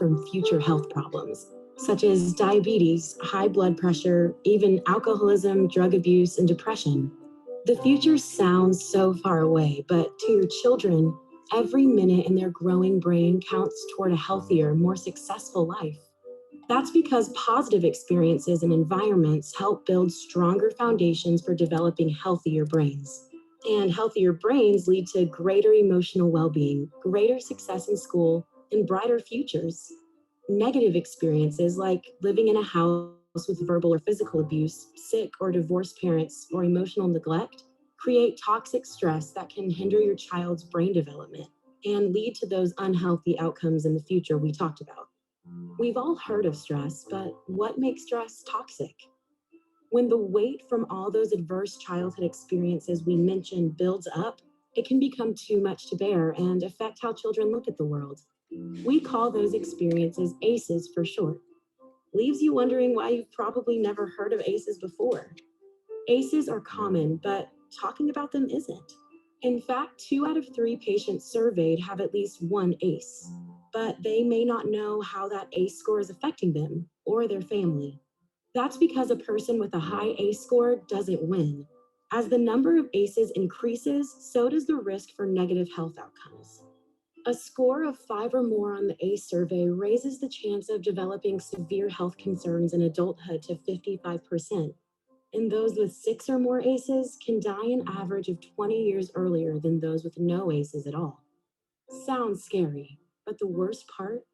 from future health problems, such as diabetes, high blood pressure, even alcoholism, drug abuse, and depression. The future sounds so far away, but to your children, every minute in their growing brain counts toward a healthier, more successful life. That's because positive experiences and environments help build stronger foundations for developing healthier brains. And healthier brains lead to greater emotional well-being, greater success in school, and brighter futures. Negative experiences like living in a house with verbal or physical abuse, sick or divorced parents, or emotional neglect create toxic stress that can hinder your child's brain development and lead to those unhealthy outcomes in the future we talked about. We've all heard of stress, but what makes stress toxic? When the weight from all those adverse childhood experiences we mentioned builds up, it can become too much to bear and affect how children look at the world. We call those experiences ACEs for short. Leaves you wondering why you've probably never heard of ACEs before. ACEs are common, but talking about them isn't. In fact, 2 out of 3 patients surveyed have at least one ACE, but they may not know how that ACE score is affecting them or their family. That's because a person with a high ACE score doesn't win. As the number of ACEs increases, so does the risk for negative health outcomes. A score of 5 or more on the ACE survey raises the chance of developing severe health concerns in adulthood to 55%. And those with 6 or more ACEs can die an average of 20 years earlier than those with no ACEs at all. Sounds scary, but the worst part?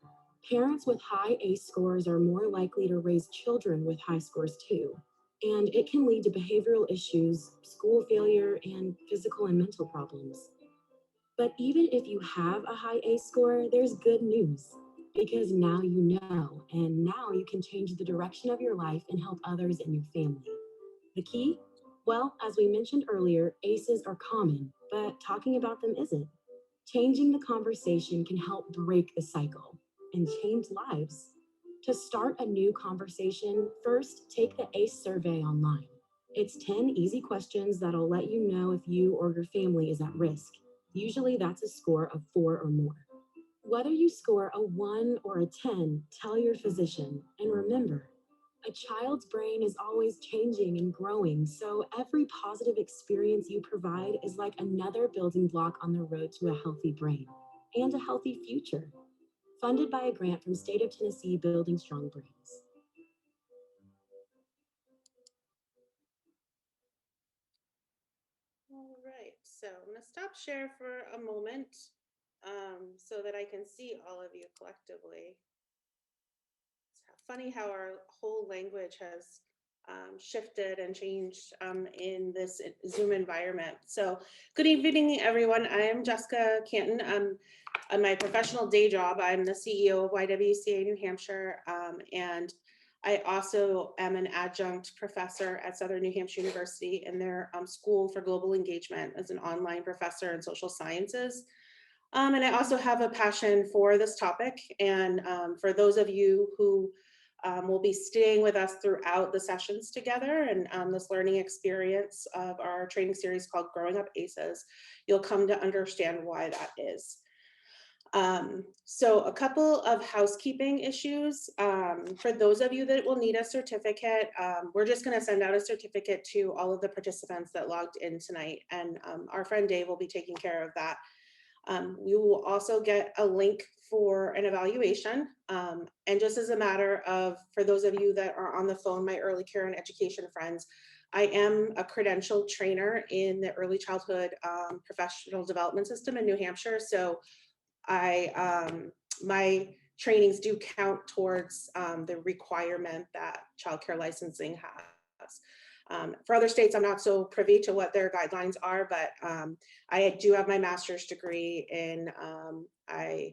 Parents with high ACE scores are more likely to raise children with high scores too. And it can lead to behavioral issues, school failure, and physical and mental problems. But even if you have a high ACE score, there's good news. Because now you know, and now you can change the direction of your life and help others in your family. The key? Well, as we mentioned earlier, ACEs are common, but talking about them isn't. Changing the conversation can help break the cycle and change lives. To start a new conversation, first take the ACE survey online. It's 10 easy questions that'll let you know if you or your family is at risk. Usually that's a score of 4 or more. Whether you score a 1 or a 10, tell your physician. And remember, a child's brain is always changing and growing, so every positive experience you provide is like another building block on the road to a healthy brain and a healthy future. Funded by a grant from State of Tennessee Building Strong Brains. All right, so I'm going to stop share for a moment so that I can see all of you collectively. It's funny how our whole language has shifted and changed in this Zoom environment. So good evening, everyone. I am Jessica Canton. On my professional day job, I'm the CEO of YWCA New Hampshire, and I also am an adjunct professor at Southern New Hampshire University in their School for Global Engagement as an online professor in social sciences. And I also have a passion for this topic. And for those of you who will be staying with us throughout the sessions together and this learning experience of our training series called Growing Up ACEs, you'll come to understand why that is. So a couple of housekeeping issues. For those of you that will need a certificate, we're just going to send out a certificate to all of the participants that logged in tonight, and our friend Dave will be taking care of that. We will also get a link for an evaluation. And just as a matter of, for those of you that are on the phone, my early care and education friends, I am a credentialed trainer in the early childhood professional development system in New Hampshire. So my trainings do count towards the requirement that childcare licensing has. For other states, I'm not so privy to what their guidelines are, but I do have my master's degree in, I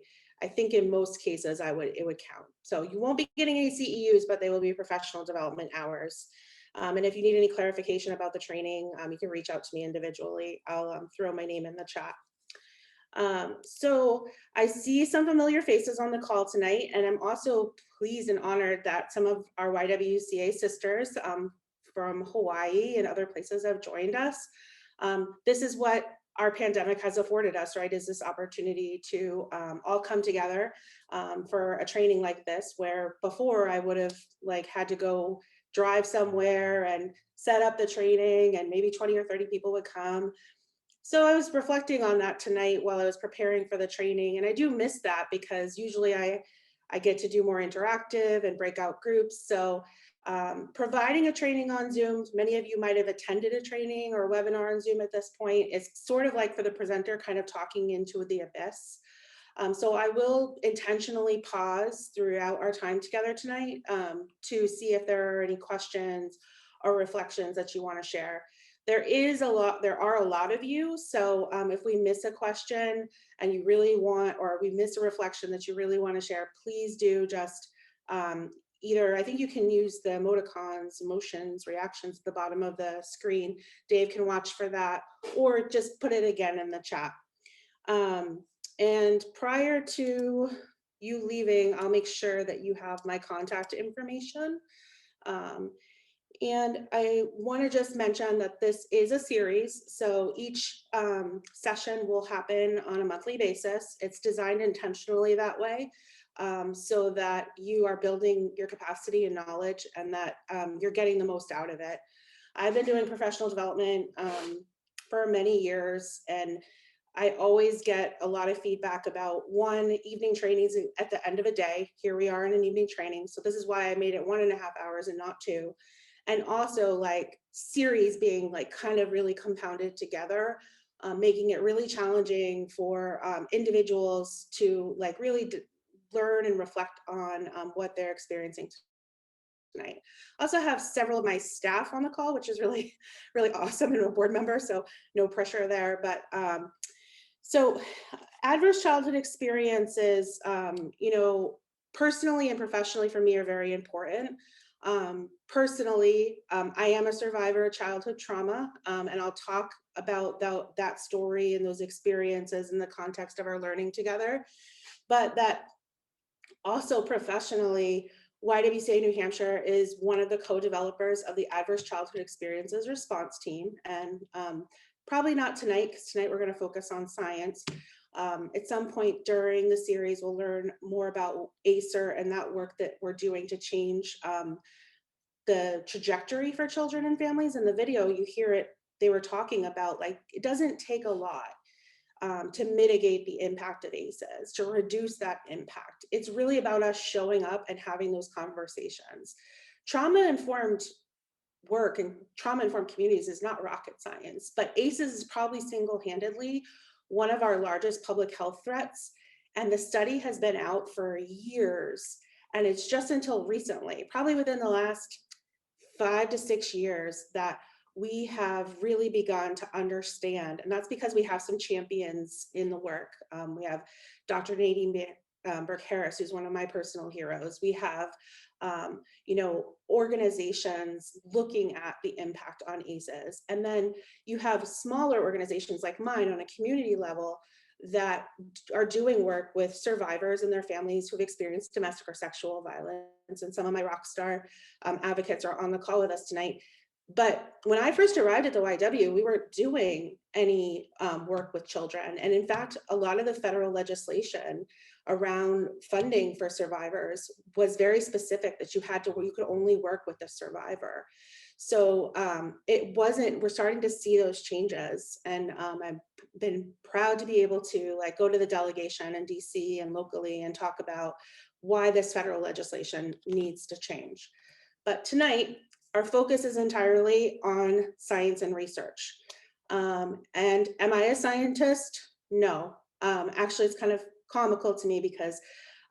think in most cases it would count. So you won't be getting any CEUs, but they will be professional development hours. And if you need any clarification about the training, you can reach out to me individually. I'll throw my name in the chat. So I see some familiar faces on the call tonight, and I'm also pleased and honored that some of our YWCA sisters, from Hawaii and other places have joined us. This is what our pandemic has afforded us, right, is this opportunity to all come together for a training like this, where before I would have like had to go drive somewhere and set up the training and maybe 20 or 30 people would come. So I was reflecting on that tonight while I was preparing for the training, and I do miss that because usually I get to do more interactive and breakout groups. So providing a training on Zoom, many of you might have attended a training or a webinar on Zoom at this point. It's sort of like for the presenter kind of talking into the abyss. So I will intentionally pause throughout our time together tonight to see if there are any questions or reflections that you want to share. There are a lot of you. So if we miss a question and you really want, or we miss a reflection that you really want to share, please do just either, I think you can use the emoticons, emotions, reactions at the bottom of the screen. Dave can watch for that, or just put it again in the chat. And prior to you leaving, I'll make sure that you have my contact information. And I want to just mention that this is a series. So each session will happen on a monthly basis. It's designed intentionally that way so that you are building your capacity and knowledge and that you're getting the most out of it. I've been doing professional development for many years, and I always get a lot of feedback about evening trainings at the end of a day. Here we are in an evening training. So this is why I made it 1.5 hours and not 2. And also like series being like kind of really compounded together, making it really challenging for individuals to like really learn and reflect on what they're experiencing tonight. I also have several of my staff on the call, which is really, really awesome, and a board member, so no pressure there. But so adverse childhood experiences, you know, personally and professionally for me are very important. Personally, I am a survivor of childhood trauma, and I'll talk about that story and those experiences in the context of our learning together. But that also professionally, YWCA New Hampshire is one of the co-developers of the Adverse Childhood Experiences Response Team. And probably not tonight, because tonight we're going to focus on science. At some point during the series, we'll learn more about ACER and that work that we're doing to change the trajectory for children and families. In the video, you hear it, they were talking about like, it doesn't take a lot to mitigate the impact of ACEs, to reduce that impact. It's really about us showing up and having those conversations. Trauma-informed work and trauma-informed communities is not rocket science, but ACEs is probably single-handedly one of our largest public health threats. And the study has been out for years. And it's just until recently, probably within the last 5 to 6 years, that we have really begun to understand, and that's because we have some champions in the work. We have Dr. Nadine Burke-Harris, who's one of my personal heroes. We have, you know, organizations looking at the impact on ACEs. And then you have smaller organizations like mine on a community level that are doing work with survivors and their families who've experienced domestic or sexual violence. And some of my rockstar advocates are on the call with us tonight. But when I first arrived at the YW, we weren't doing any work with children. And in fact, a lot of the federal legislation around funding for survivors was very specific that you could only work with the survivor. So we're starting to see those changes. And I've been proud to be able to like go to the delegation in DC and locally and talk about why this federal legislation needs to change. But tonight, our focus is entirely on science and research. And am I a scientist? No. Actually, it's kind of comical to me because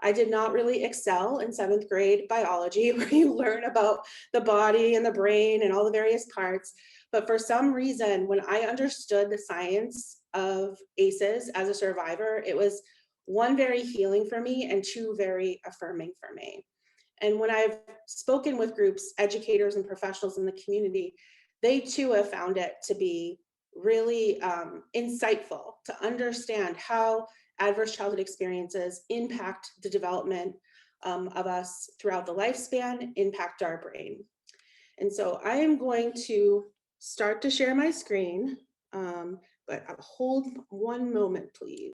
I did not really excel in 7th grade biology, where you learn about the body and the brain and all the various parts. But for some reason, when I understood the science of ACEs as a survivor, it was 1, very healing for me, and 2, very affirming for me. And when I've spoken with groups, educators and professionals in the community, they too have found it to be really insightful to understand how adverse childhood experiences impact the development of us throughout the lifespan, impact our brain. And so I am going to start to share my screen. but hold one moment, please.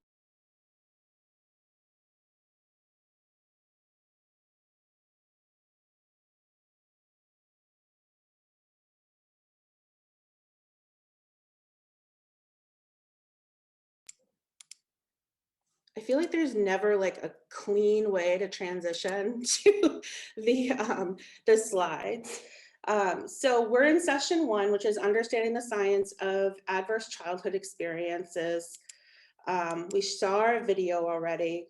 I feel like there's never like a clean way to transition to the slides. So we're in session one, which is understanding the science of adverse childhood experiences. We saw our video already.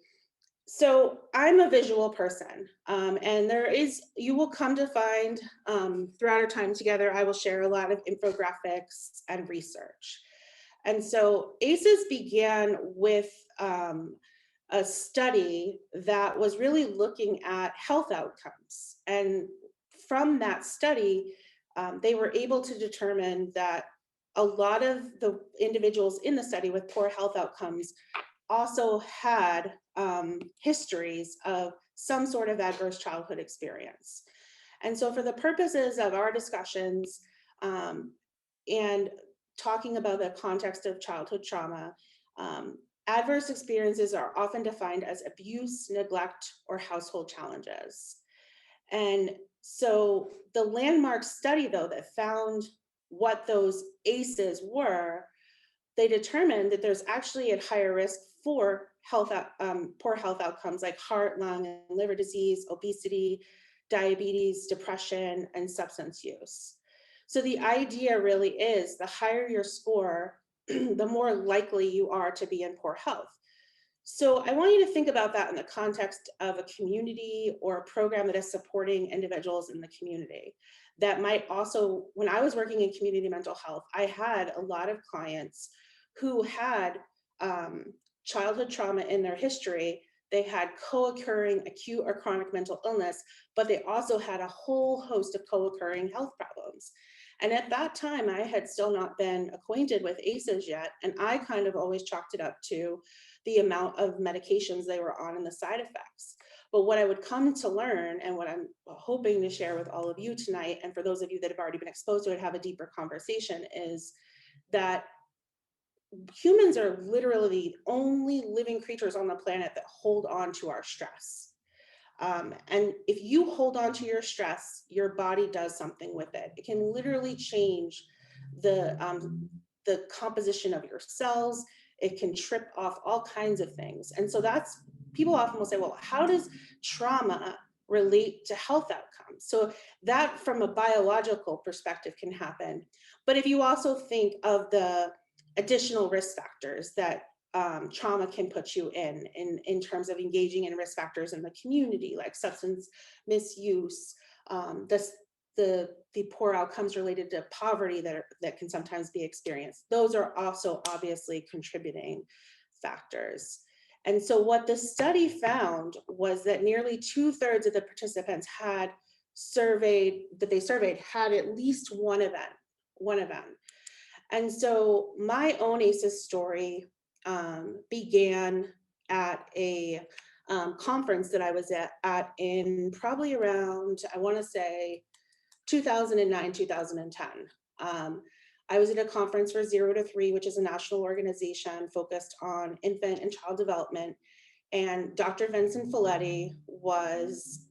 So I'm a visual person, and you will come to find throughout our time together, I will share a lot of infographics and research. And so ACEs began with a study that was really looking at health outcomes. And from that study, they were able to determine that a lot of the individuals in the study with poor health outcomes also had histories of some sort of adverse childhood experience. And so for the purposes of our discussions and talking about the context of childhood trauma, adverse experiences are often defined as abuse, neglect, or household challenges. And so the landmark study, though, that found what those ACEs were, they determined that there's actually at higher risk for poor health outcomes like heart, lung, and liver disease, obesity, diabetes, depression, and substance use. So the idea really is the higher your score, the more likely you are to be in poor health. So I want you to think about that in the context of a community or a program that is supporting individuals in the community. That might also, when I was working in community mental health, I had a lot of clients who had childhood trauma in their history. They had co-occurring acute or chronic mental illness, but they also had a whole host of co-occurring health problems. And at that time, I had still not been acquainted with ACEs yet. And I kind of always chalked it up to the amount of medications they were on and the side effects. But what I would come to learn, and what I'm hoping to share with all of you tonight, and for those of you that have already been exposed to it, have a deeper conversation, is that humans are literally the only living creatures on the planet that hold on to our stress. And if you hold on to your stress, your body does something with it. It can literally change the composition of your cells. It can trip off all kinds of things. And so that's, people often will say, well, how does trauma relate to health outcomes? So that from a biological perspective can happen. But if you also think of the additional risk factors that trauma can put you in terms of engaging in risk factors in the community, like substance misuse, the poor outcomes related to poverty that can sometimes be experienced. Those are also obviously contributing factors. And so what the study found was that nearly 2/3 of the participants that they surveyed had at least one event. And so my own ACEs story began at a conference that I was at in probably around, I want to say 2009, 2010. I was at a conference for 0 to 3, which is a national organization focused on infant and child development. And Dr. Vincent Folletti was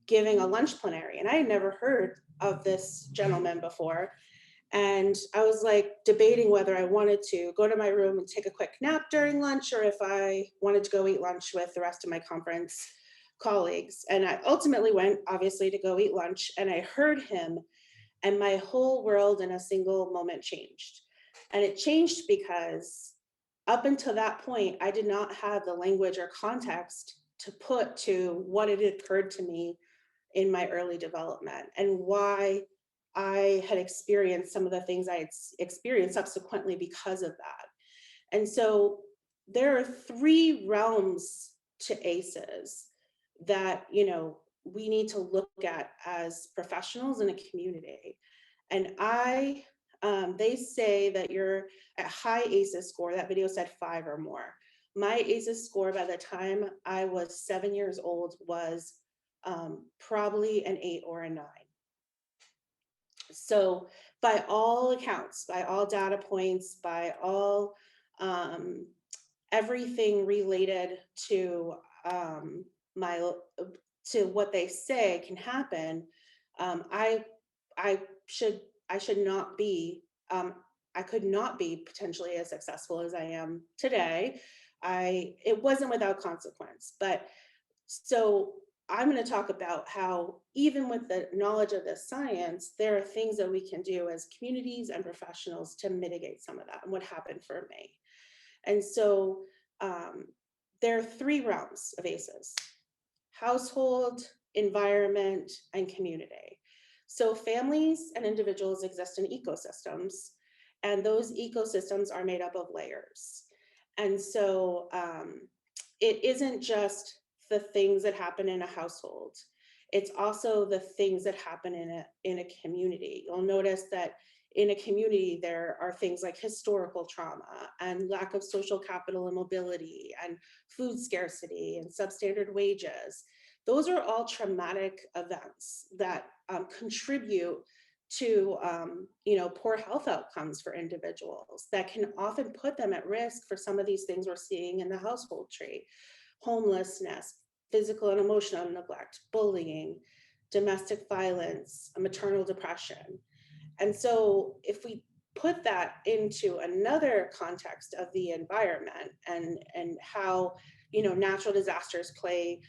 giving a lunch plenary, and I had never heard of this gentleman before. And I was like debating whether I wanted to go to my room and take a quick nap during lunch, or if I wanted to go eat lunch with the rest of my conference colleagues. And I ultimately went, obviously, to go eat lunch, and I heard him, and my whole world in a single moment changed. And it changed because up until that point, I did not have the language or context to put to what had occurred to me in my early development and why I had experienced some of the things I had experienced subsequently because of that. And so there are 3 realms to ACEs that, we need to look at as professionals in a community. And they say that you're at high ACEs score. That video said 5 or more. My ACEs score by the time I was 7 years old was probably an 8 or a 9. So by all accounts, by all data points, by all everything related to my to what they say can happen, um, I I I should not be I could not be potentially as successful as I am today. It wasn't without consequence, but so I'm going to talk about how even with the knowledge of the science, there are things that we can do as communities and professionals to mitigate some of that and what happened for me. And so um, there are three realms of ACEs: household, environment, and community. So families and individuals exist in ecosystems, and those ecosystems are made up of layers. And so it isn't just the things that happen in a household. It's also the things that happen in a community. You'll notice that in a community, there are things like historical trauma and lack of social capital and mobility and food scarcity and substandard wages. Those are all traumatic events that contribute to poor health outcomes for individuals that can often put them at risk for some of these things we're seeing in the household tree: homelessness, physical and emotional neglect, bullying, domestic violence, maternal depression. And so if we put that into another context of the environment and how natural disasters play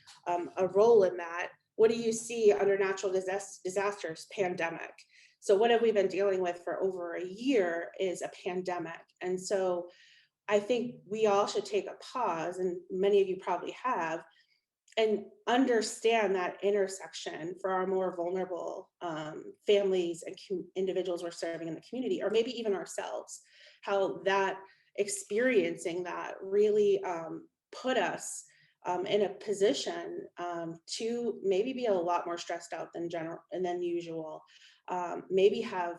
a role in that, what do you see under natural disasters? Pandemic. So what have we been dealing with for over a year is a pandemic. And so I think we all should take a pause, and many of you probably have, and understand that intersection for our more vulnerable families and individuals we're serving in the community, or maybe even ourselves, how that experiencing that really put us in a position to maybe be a lot more stressed out than general and than usual, maybe have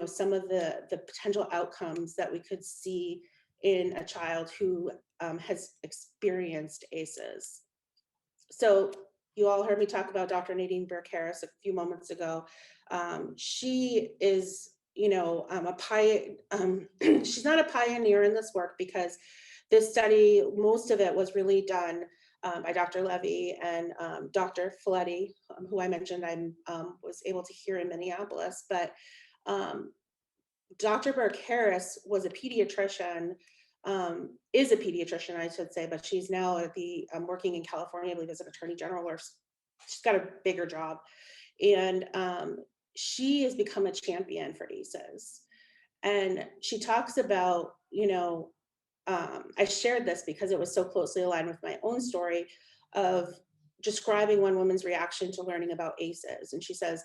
some of the potential outcomes that we could see in a child who has experienced ACEs. So you all heard me talk about Dr. Nadine Burke Harris a few moments ago. She is, she's not a pioneer in this work, because this study, most of it was really done by Dr. Levy and Dr. Folletti, who I mentioned I was able to hear in Minneapolis. But Dr. Burke Harris was a pediatrician, is a pediatrician, I should say, but she's now at the working in California, I believe, as an attorney general, or she's got a bigger job. And she has become a champion for ACEs. And she talks about, I shared this because it was so closely aligned with my own story of describing one woman's reaction to learning about ACEs. And she says,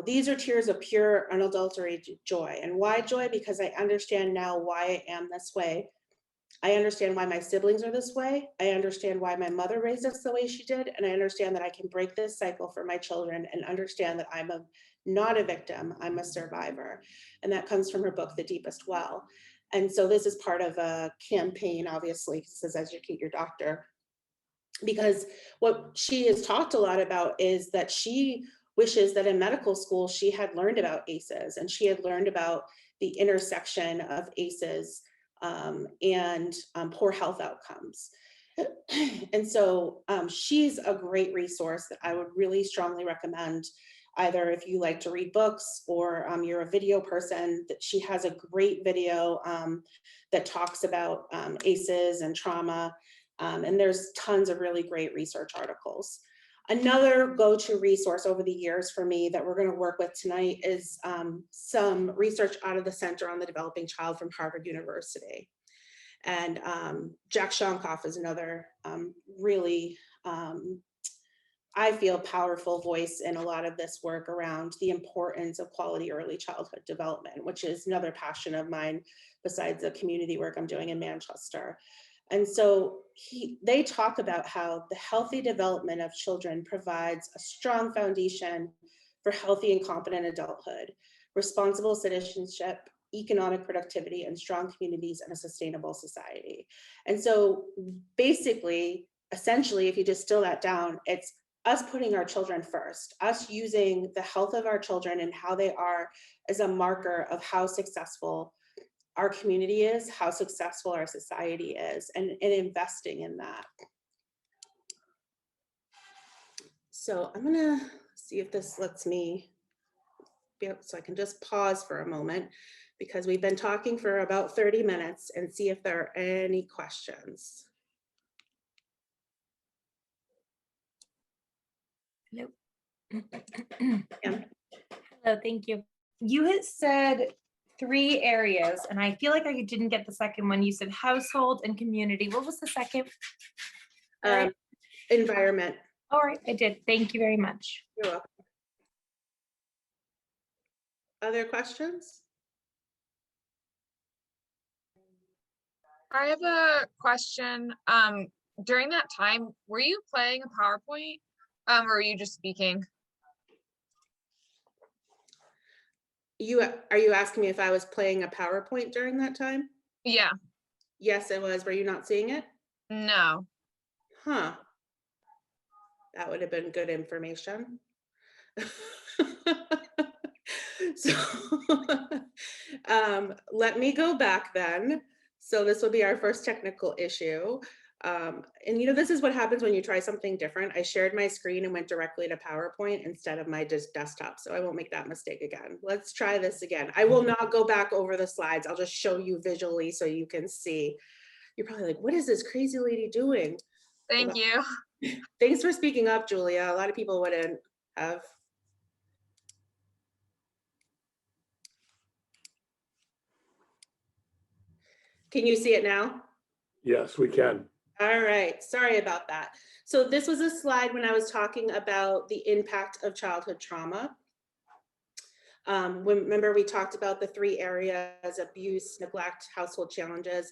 these are tears of pure, unadulterated joy. And why joy? Because I understand now why I am this way. I understand why my siblings are this way. I understand why my mother raised us the way she did. And I understand that I can break this cycle for my children and understand that I'm not a victim, I'm a survivor. And that comes from her book, The Deepest Well. And so this is part of a campaign, obviously, it says educate your doctor, because what she has talked a lot about is that she wishes that in medical school she had learned about ACEs, and she had learned about the intersection of ACEs and poor health outcomes. And so she's a great resource that I would really strongly recommend, either if you like to read books or you're a video person. That she has a great video that talks about ACEs and trauma. And there's tons of really great research articles. Another go-to resource over the years for me that we're going to work with tonight is some research out of the Center on the Developing Child from Harvard University. And Jack Shonkoff is another really, I feel, powerful voice in a lot of this work around the importance of quality early childhood development, which is another passion of mine besides the community work I'm doing in Manchester. And so they talk about how the healthy development of children provides a strong foundation for healthy and competent adulthood, responsible citizenship, economic productivity, and strong communities and a sustainable society. And so basically, essentially, if you distill that down, it's us putting our children first, us using the health of our children and how they are as a marker of how successful our community is, how successful our society is, and investing in that. So I'm gonna see if this lets me, so I can just pause for a moment because we've been talking for about 30 minutes and see if there are any questions. Hello. Yeah. Hello, thank you. You had said 3 areas, and I feel like I didn't get the second one. You said household and community. What was the second? Environment. All right, I did. Thank you very much. You're welcome. Other questions? I have a question. During that time, were you playing a PowerPoint? Or were you just speaking? Are you asking me if I was playing a PowerPoint during that time? Yeah, Yes, it was. Were you not seeing it? no. Huh. That would have been good information. So let me go back then. So this will be our first technical issue. And this is what happens when you try something different. I shared my screen and went directly to PowerPoint instead of my desktop. So I won't make that mistake again. Let's try this again. I will not go back over the slides. I'll just show you visually so you can see. You're probably like, what is this crazy lady doing? Thank you. Thanks for speaking up, Julia. A lot of people wouldn't have. Can you see it now? Yes, we can. All right, sorry about that. So this was a slide when I was talking about the impact of childhood trauma. Remember we talked about the 3 areas: abuse, neglect, household challenges.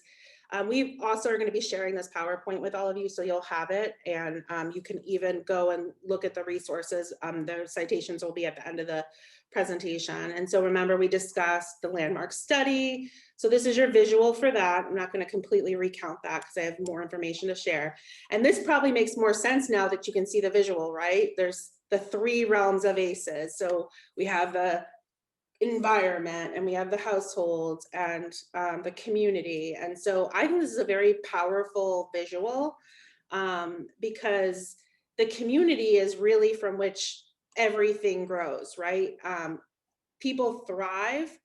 We also are going to be sharing this PowerPoint with all of you, so you'll have it, and you can even go and look at the resources. The citations will be at the end of the presentation. And so remember, we discussed the landmark study. So this is your visual for that. I'm not going to completely recount that because I have more information to share. And this probably makes more sense now that you can see the visual, right? There's the 3 realms of ACEs. So we have the environment, and we have the households, and the community. And so I think this is a very powerful visual because the community is really from which everything grows, right? People thrive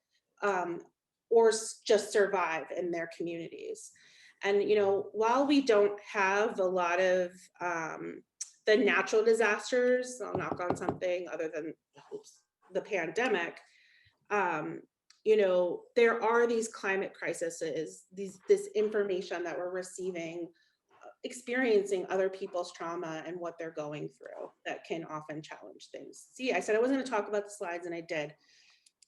or just survive in their communities. And while we don't have a lot of the natural disasters, I'll knock on something other than the pandemic, there are these climate crises, this information that we're receiving, experiencing other people's trauma and what they're going through that can often challenge things. See, I said I wasn't going to talk about the slides, and I did.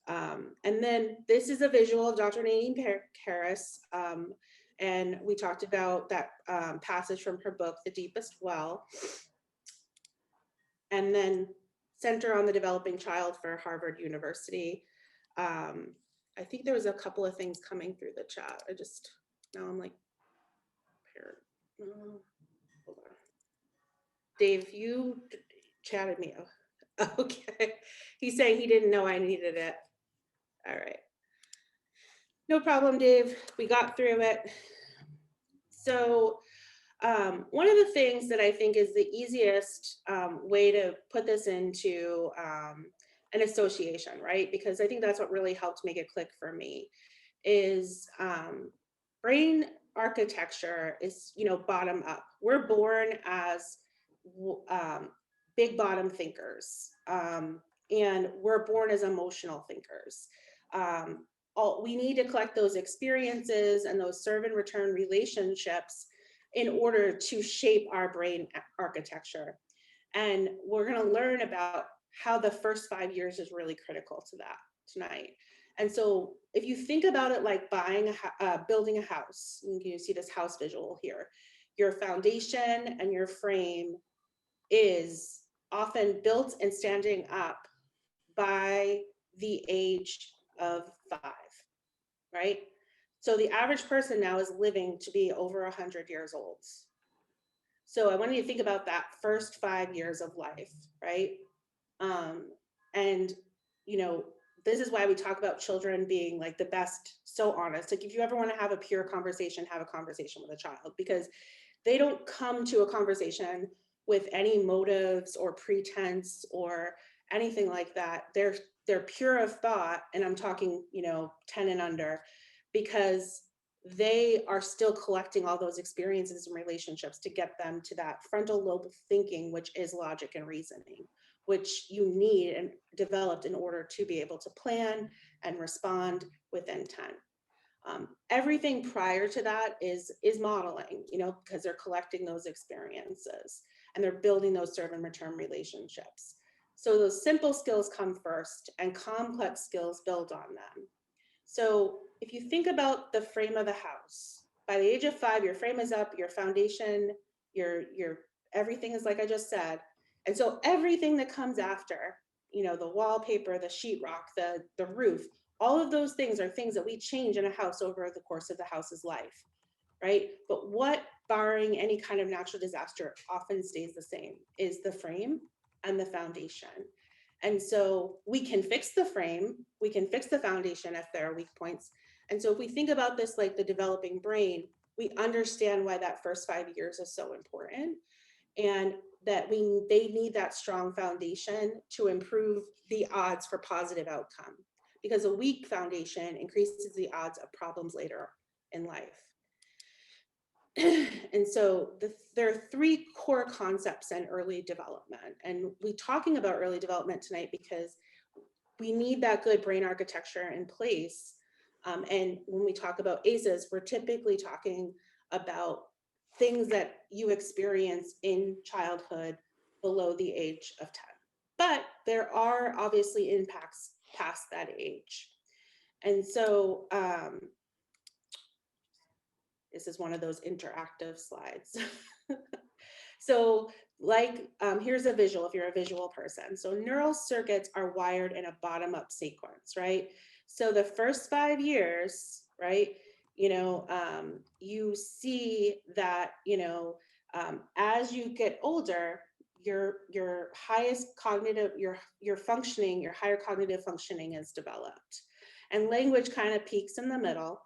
And then this is a visual of Dr. Nadine Harris. And we talked about that passage from her book, The Deepest Well. And then Center on the Developing Child for Harvard University. I think there was a couple of things coming through the chat. Now I'm like, parent. Hold on. Dave, you chatted me. Okay. He's saying he didn't know I needed it. All right. No problem, Dave. We got through it. So one of the things that I think is the easiest way to put this into an association, right? Because I think that's what really helped make it click for me, is brain architecture is, bottom up. We're born as big bottom thinkers, and we're born as emotional thinkers. We need to collect those experiences and those serve and return relationships in order to shape our brain architecture. And we're going to learn about how the first 5 years is really critical to that tonight. And so if you think about it like building a house, you see this house visual here, your foundation and your frame is often built and standing up by the age of 5, right? So the average person now is living to be over 100 years old. So I want you to think about that first 5 years of life, right? And, you know, this is why we talk about children being like the best, so honest. Like if you ever want to have a pure conversation, have a conversation with a child, because they don't come to a conversation with any motives or pretense or anything like that. They're pure of thought, and I'm talking, you know, 10 and under, because they are still collecting all those experiences and relationships to get them to that frontal lobe of thinking, which is logic and reasoning, which you need and developed in order to be able to plan and respond with intent. Everything prior to that is modeling, you know, because they're collecting those experiences and they're building those serve and return relationships. So those simple skills come first and complex skills build on them. So if you think about the frame of the house, by the age of 5, your frame is up, your foundation, your everything is like I just said. And so everything that comes after, you know, the wallpaper, the sheetrock, the roof, all of those things are things that we change in a house over the course of the house's life, right? But what, barring any kind of natural disaster, often stays the same is the frame and the foundation. And so we can fix the frame, we can fix the foundation if there are weak points. And so if we think about this like the developing brain, we understand why that first 5 years is so important, and that they need that strong foundation to improve the odds for positive outcome, because a weak foundation increases the odds of problems later in life. And so there are 3 core concepts in early development. And we're talking about early development tonight because we need that good brain architecture in place. And when we talk about ACEs, we're typically talking about things that you experience in childhood below the age of 10. But there are obviously impacts past that age. And so this is one of those interactive slides. So like, here's a visual if you're a visual person. So neural circuits are wired in a bottom-up sequence, right? So the first 5 years, right, you know, you see that, you know, as you get older, your highest cognitive, your functioning, your higher cognitive functioning is developed. And language kind of peaks in the middle.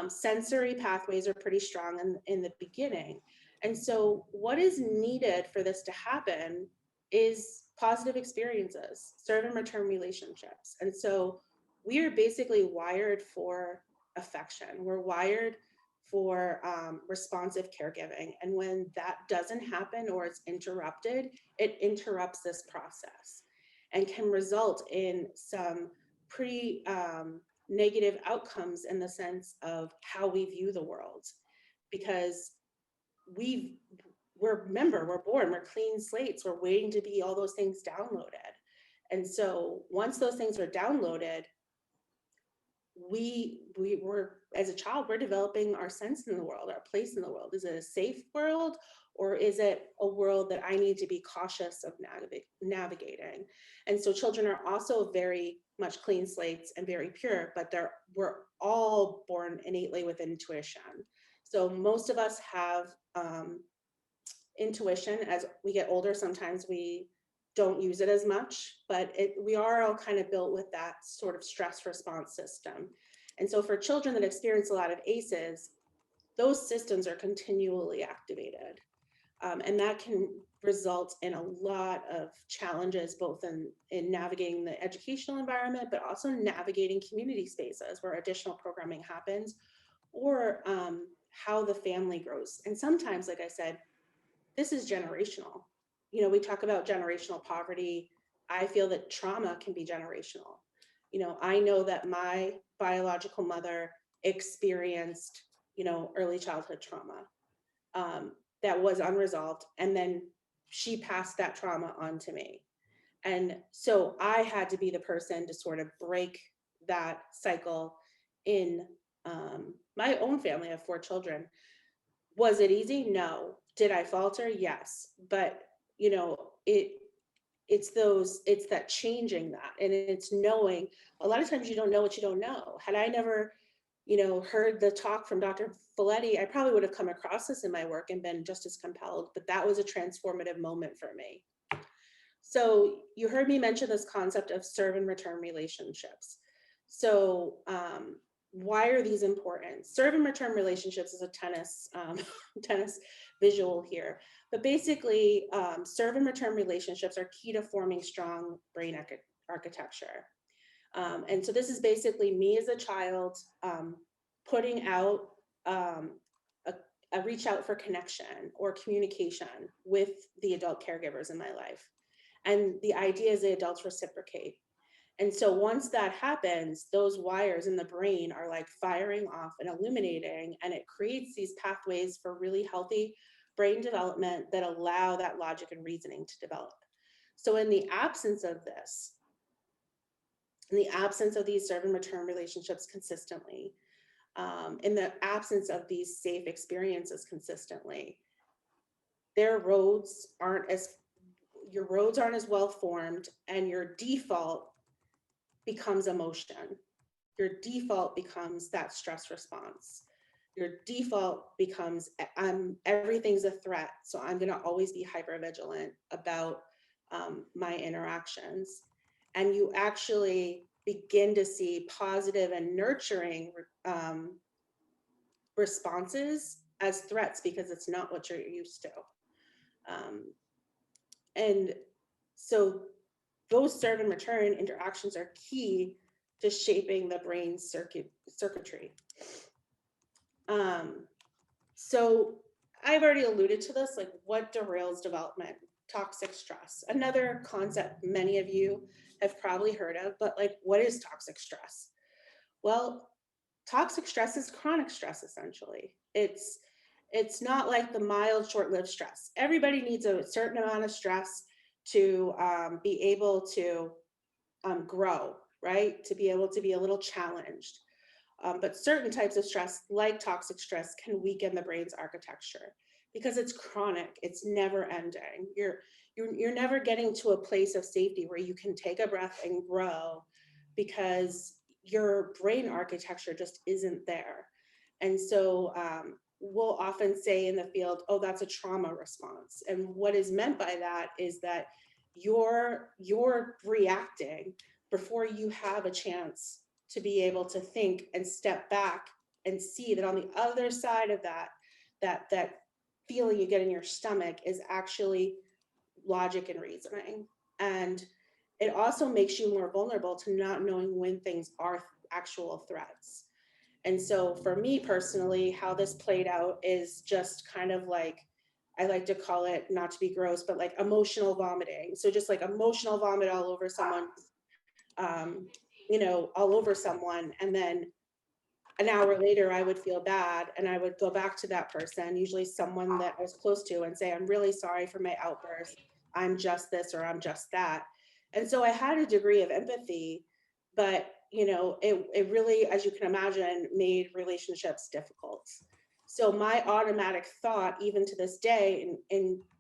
Sensory pathways are pretty strong in the beginning. And so what is needed for this to happen is positive experiences, serve and return relationships. And so we are basically wired for affection. We're wired for responsive caregiving. And when that doesn't happen or it's interrupted, it interrupts this process and can result in some pretty negative outcomes in the sense of how we view the world, because we're born, we're clean slates, we're waiting to be all those things downloaded. And so once those things are downloaded, we're as a child, we're developing our sense in the world, our place in the world. Is it a safe world, or is it a world that I need to be cautious of navigating? And so children are also very much clean slates and very pure, but we're all born innately with intuition. So most of us have intuition. As we get older, sometimes we don't use it as much, but we are all kind of built with that sort of stress response system. And so for children that experience a lot of ACEs, those systems are continually activated. And that can result in a lot of challenges, both in navigating the educational environment, but also navigating community spaces where additional programming happens, or how the family grows. And sometimes, like I said, this is generational. You know, we talk about generational poverty. I feel that trauma can be generational. You know, I know that my biological mother experienced, you know, early childhood trauma that was unresolved. And then she passed that trauma on to me. And so I had to be the person to sort of break that cycle in my own family. I have 4 children. Was it easy? No. Did I falter? Yes. But, you know, it's that changing that, and it's knowing. A lot of times you don't know what you don't know. Had I never heard the talk from Dr. Folletti, I probably would have come across this in my work and been just as compelled, but that was a transformative moment for me. So you heard me mention this concept of serve and return relationships. So why are these important? Serve and return relationships is a tennis visual here, but basically serve and return relationships are key to forming strong brain architecture. And so this is basically me as a child putting out a reach out for connection or communication with the adult caregivers in my life. And the idea is the adults reciprocate. And so once that happens, those wires in the brain are like firing off and illuminating, and it creates these pathways for really healthy brain development that allow that logic and reasoning to develop. So in the absence of this, in the absence of these serve and return relationships consistently, in the absence of these safe experiences consistently, your roads aren't as well formed, and your default becomes emotion. Your default becomes that stress response. Your default becomes everything's a threat, so I'm going to always be hypervigilant about my interactions. And you actually begin to see positive and nurturing responses as threats because it's not what you're used to. And so those serve and return interactions are key to shaping the brain's circuitry. So I've already alluded to this, like what derails development? Toxic stress, another concept many of you have probably heard of, but like, what is toxic stress? Well, toxic stress is chronic stress, essentially. It's not like the mild, short-lived stress. Everybody needs a certain amount of stress to be able to grow, right? To be able to be a little challenged. But certain types of stress, like toxic stress, can weaken the brain's architecture because it's chronic. It's never ending. You're never getting to a place of safety where you can take a breath and grow because your brain architecture just isn't there. And so we'll often say in the field, oh, that's a trauma response. And what is meant by that is that you're reacting before you have a chance to be able to think and step back and see that on the other side of that feeling you get in your stomach is actually logic and reasoning. And it also makes you more vulnerable to not knowing when things are actual threats. And so for me personally, how this played out is just kind of like, I like to call it, not to be gross, but like emotional vomiting. So just like emotional vomit all over someone, all over someone. And then an hour later, I would feel bad and I would go back to that person, usually someone that I was close to, and say, I'm really sorry for my outburst. I'm just this or I'm just that. And so I had a degree of empathy, but it really, as you can imagine, made relationships difficult. So my automatic thought, even to this day,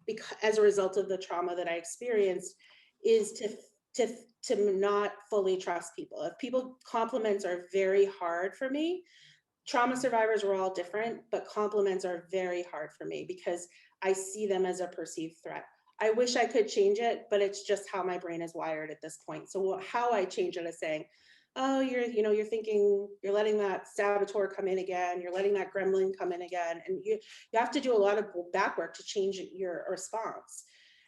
because as a result of the trauma that I experienced, is to not fully trust people. If people, compliments are very hard for me. Trauma survivors were all different, but compliments are very hard for me because I see them as a perceived threat. I wish I could change it, but it's just how my brain is wired at this point. So how I change it is saying, oh, you're thinking, you're letting that saboteur come in again, you're letting that gremlin come in again. And you have to do a lot of back work to change your response.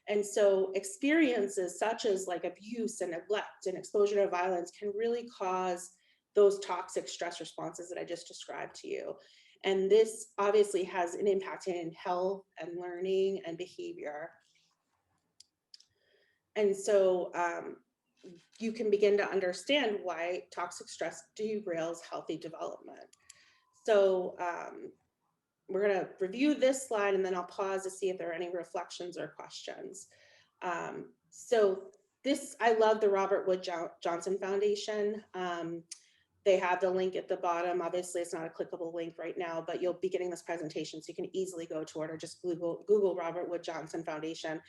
And so experiences such as like abuse and neglect and exposure to violence can really cause those toxic stress responses that I just described to you. And this obviously has an impact in health and learning and behavior. And so you can begin to understand why toxic stress derails healthy development. So we're going to review this slide and then I'll pause to see if there are any reflections or questions. So this, I love the Robert Wood Johnson Foundation. They have the link at the bottom. Obviously, it's not a clickable link right now, but you'll be getting this presentation so you can easily go to it or just Google Robert Wood Johnson Foundation.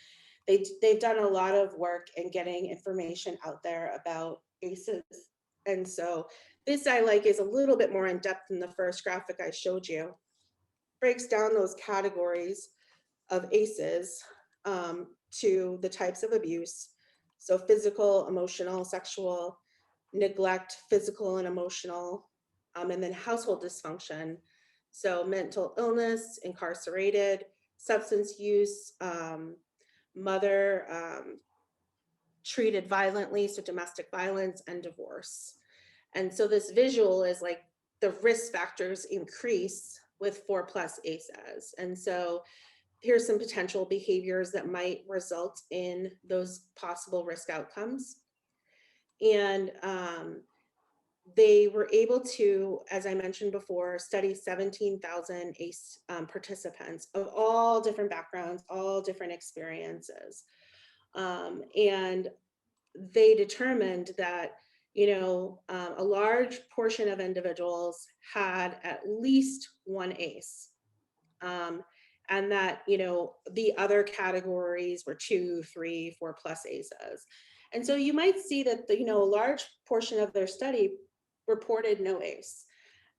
They've done a lot of work in getting information out there about ACEs. And so this I like is a little bit more in depth than the first graphic I showed you. Breaks down those categories of ACEs to the types of abuse. So physical, emotional, sexual, neglect, physical and emotional, and then household dysfunction. So mental illness, incarcerated, substance use, mother treated violently, so domestic violence and divorce. And so this visual is like the risk factors increase with 4+ ACEs. And so here's some potential behaviors that might result in those possible risk outcomes. And they were able to, as I mentioned before, study 17,000 ACE participants of all different backgrounds, all different experiences. And they determined that, a large portion of individuals had at least one ACE. And that, the other categories were 2, 3, 4+ ACEs. And so you might see that, a large portion of their study reported no ACE.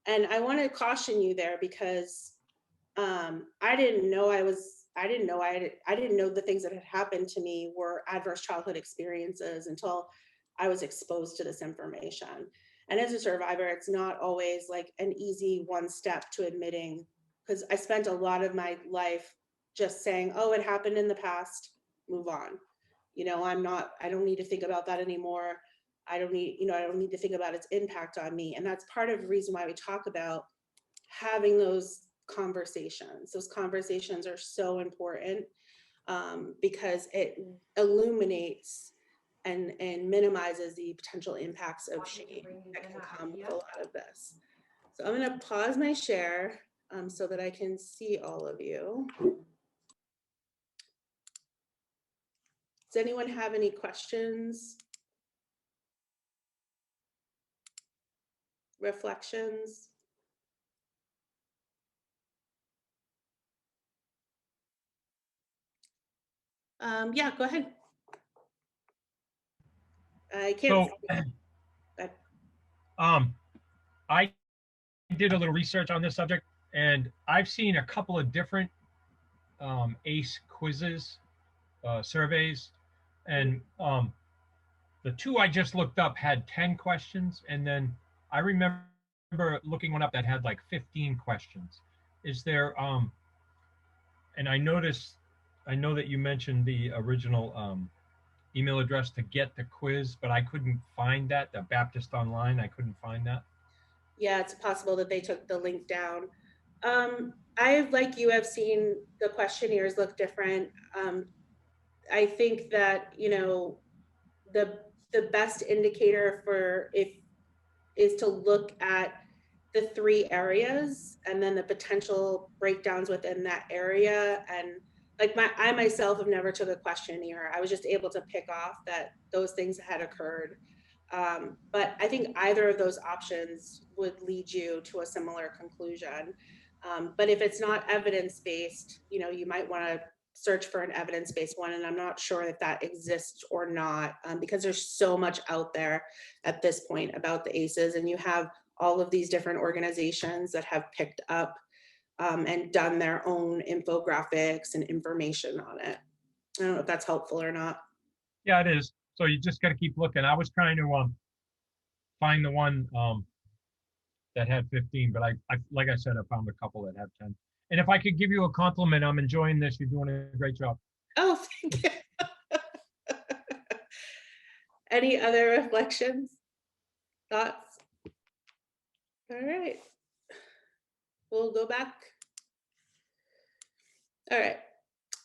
And I want to caution you there because I didn't know the things that had happened to me were adverse childhood experiences until I was exposed to this information. And as a survivor, it's not always like an easy one step to admitting, because I spent a lot of my life just saying, oh, it happened in the past, move on. I don't need to think about that anymore. I don't need to think about its impact on me. And that's part of the reason why we talk about having those conversations. Those conversations are so important because it illuminates and minimizes the potential impacts of shame that can come with a lot of this. So I'm going to pause my share so that I can see all of you. Does anyone have any questions? Reflections? Yeah, go ahead. I can't. So, I did a little research on this subject, and I've seen a couple of different ACE quizzes, surveys, and the two I just looked up had 10 questions, and then I remember looking one up that had like 15 questions. Is there, and I know that you mentioned the original email address to get the quiz, but I couldn't find that, the Baptist Online, I couldn't find that. Yeah, it's possible that they took the link down. I, like you, have seen the questionnaires look different. I think that, the best indicator for is to look at the 3 areas and then the potential breakdowns within that area. And like I myself have never took a questionnaire. I was just able to pick off that those things had occurred. But I think either of those options would lead you to a similar conclusion. But if it's not evidence-based, you might want to search for an evidence-based one. And I'm not sure if that exists or not, because there's so much out there at this point about the ACEs, and you have all of these different organizations that have picked up and done their own infographics and information on it. I don't know if that's helpful or not. Yeah, it is. So you just got to keep looking. I was trying to find the one that had 15, but I like I said, I found a couple that have 10. And if I could give you a compliment, I'm enjoying this. You're doing a great job. Oh, thank you. Any other reflections, thoughts? All right, we'll go back. All right,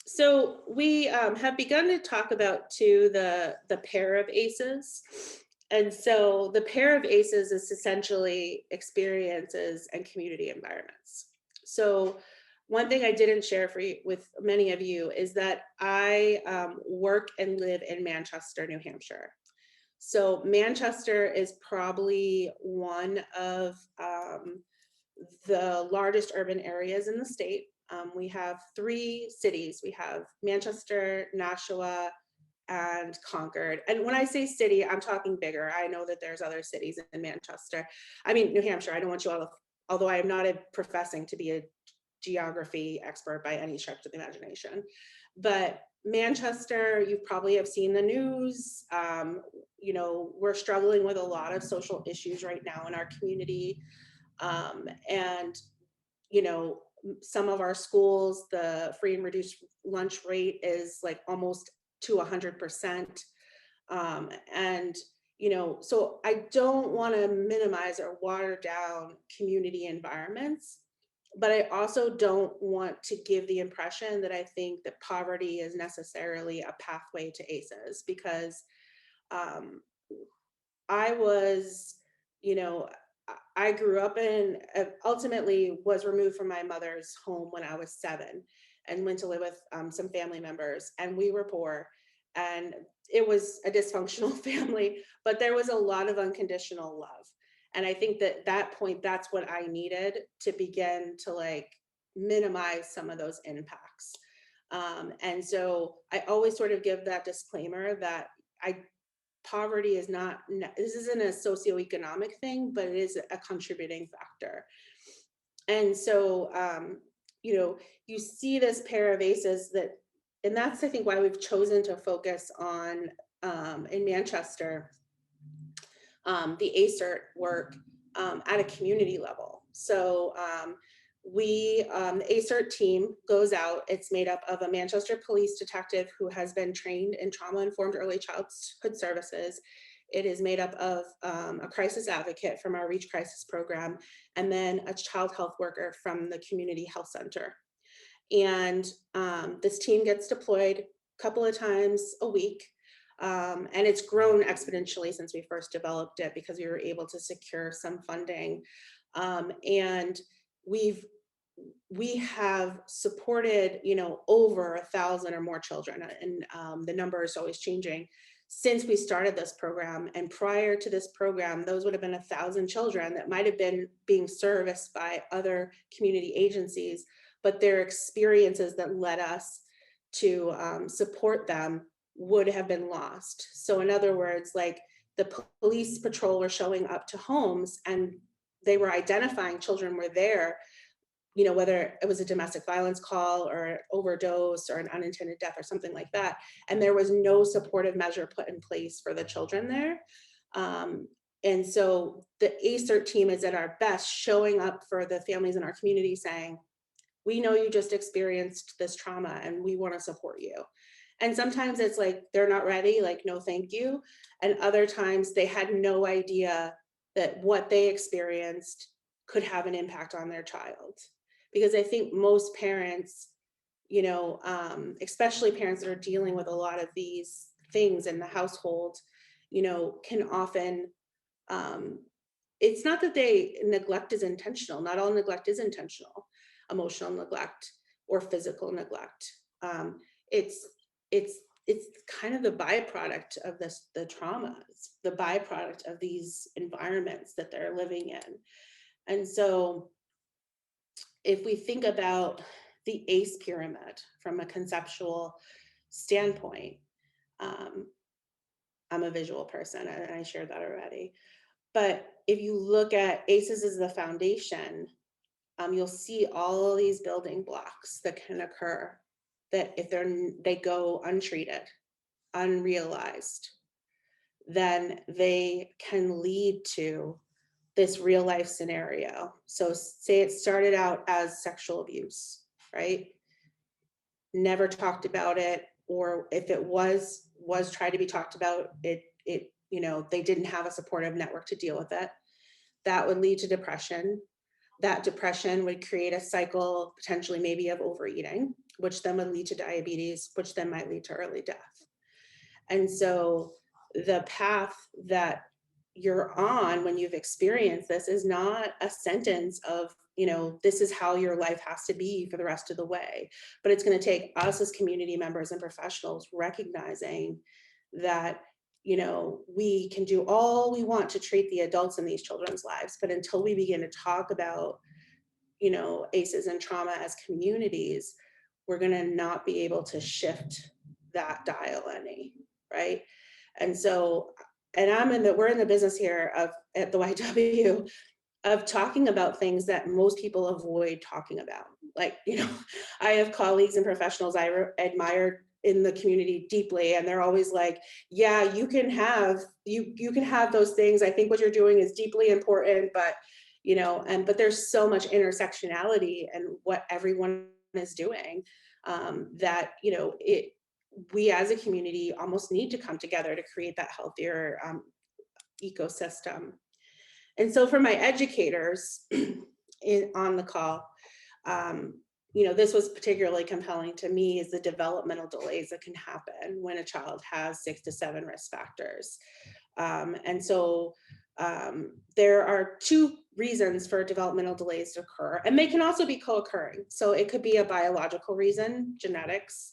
so we have begun to talk about the pair of ACEs. And so the pair of ACEs is essentially experiences and community environments. So one thing I didn't share with many of you is that I work and live in Manchester, New Hampshire. So Manchester is probably one of the largest urban areas in the state. We have 3 cities. We have Manchester, Nashua, and Concord. And when I say city, I'm talking bigger. I know that there's other cities in Manchester. I mean, New Hampshire. I don't want you all to, although I am not professing to be a geography expert by any stretch of the imagination. But Manchester, you probably have seen the news. You know, we're struggling with a lot of social issues right now in our community. And, you know, some of our schools, the free and reduced lunch rate is like almost to 100%. And, you know, so I don't want to minimize or water down community environments, but I also don't want to give the impression that I think that poverty is necessarily a pathway to ACEs, because I was, you know, I grew up in, ultimately was removed from my mother's home when I was 7 and went to live with some family members, and we were poor, and it was a dysfunctional family, but there was a lot of unconditional love. And I think that that point, that's what I needed to begin to like minimize some of those impacts. And so I always sort of give that disclaimer that poverty is not, this isn't a socioeconomic thing, but it is a contributing factor. And so, you know, you see this pair of ACEs that, and that's, I think, why we've chosen to focus on, in Manchester, the ACERT work at a community level. So the ACERT team goes out. It's made up of a Manchester police detective who has been trained in trauma-informed early childhood services. It is made up of a crisis advocate from our REACH crisis program, and then a child health worker from the community health center. And this team gets deployed a couple of times a week. And it's grown exponentially since we first developed it, because we were able to secure some funding. And we have supported, you know, over 1,000 or more children, and the number is always changing since we started this program. And prior to this program, those would have been 1,000 children that might have been being serviced by other community agencies, but their experiences that led us to support them would have been lost. So in other words, like the police patrol were showing up to homes and they were identifying children were there, you know, whether it was a domestic violence call or an overdose or an unintended death or something like that. And there was no supportive measure put in place for the children there. And so the ACERT team is at our best, showing up for the families in our community saying, we know you just experienced this trauma and we want to support you. And sometimes it's like, they're not ready, like, no, thank you. And other times they had no idea that what they experienced could have an impact on their child. Because I think most parents, you know, especially parents that are dealing with a lot of these things in the household, you know, can often, it's not that neglect is intentional. Not all neglect is intentional. Emotional neglect or physical neglect. It's kind of the byproduct of the trauma. It's the byproduct of these environments that they're living in. And so if we think about the ACE pyramid from a conceptual standpoint, I'm a visual person, and I shared that already. But if you look at ACEs as the foundation, you'll see all of these building blocks that can occur that if they go untreated, unrealized, then they can lead to this real life scenario. So say it started out as sexual abuse, right? Never talked about it, or if it was tried to be talked about, it you know, they didn't have a supportive network to deal with it. That would lead to depression. That depression would create a cycle, potentially maybe of overeating, which then would lead to diabetes, which then might lead to early death. And so the path that you're on when you've experienced this is not a sentence of, you know, this is how your life has to be for the rest of the way. But it's going to take us as community members and professionals recognizing that, you know, we can do all we want to treat the adults in these children's lives, but until we begin to talk about, you know, ACEs and trauma as communities, we're going to not be able to shift that dial any. right? And so, and we're in the business here at the YW of talking about things that most people avoid talking about. Like, I have colleagues and professionals I admire in the community deeply, and they're always like, yeah, you can have those things. I think what you're doing is deeply important, but but there's so much intersectionality and what everyone is doing, that we as a community almost need to come together to create that healthier ecosystem. And so for my educators on the call, this was particularly compelling to me, is the developmental delays that can happen when a child has 6 to 7 risk factors. And so there are 2 reasons for developmental delays to occur, and they can also be co-occurring. So it could be a biological reason, genetics,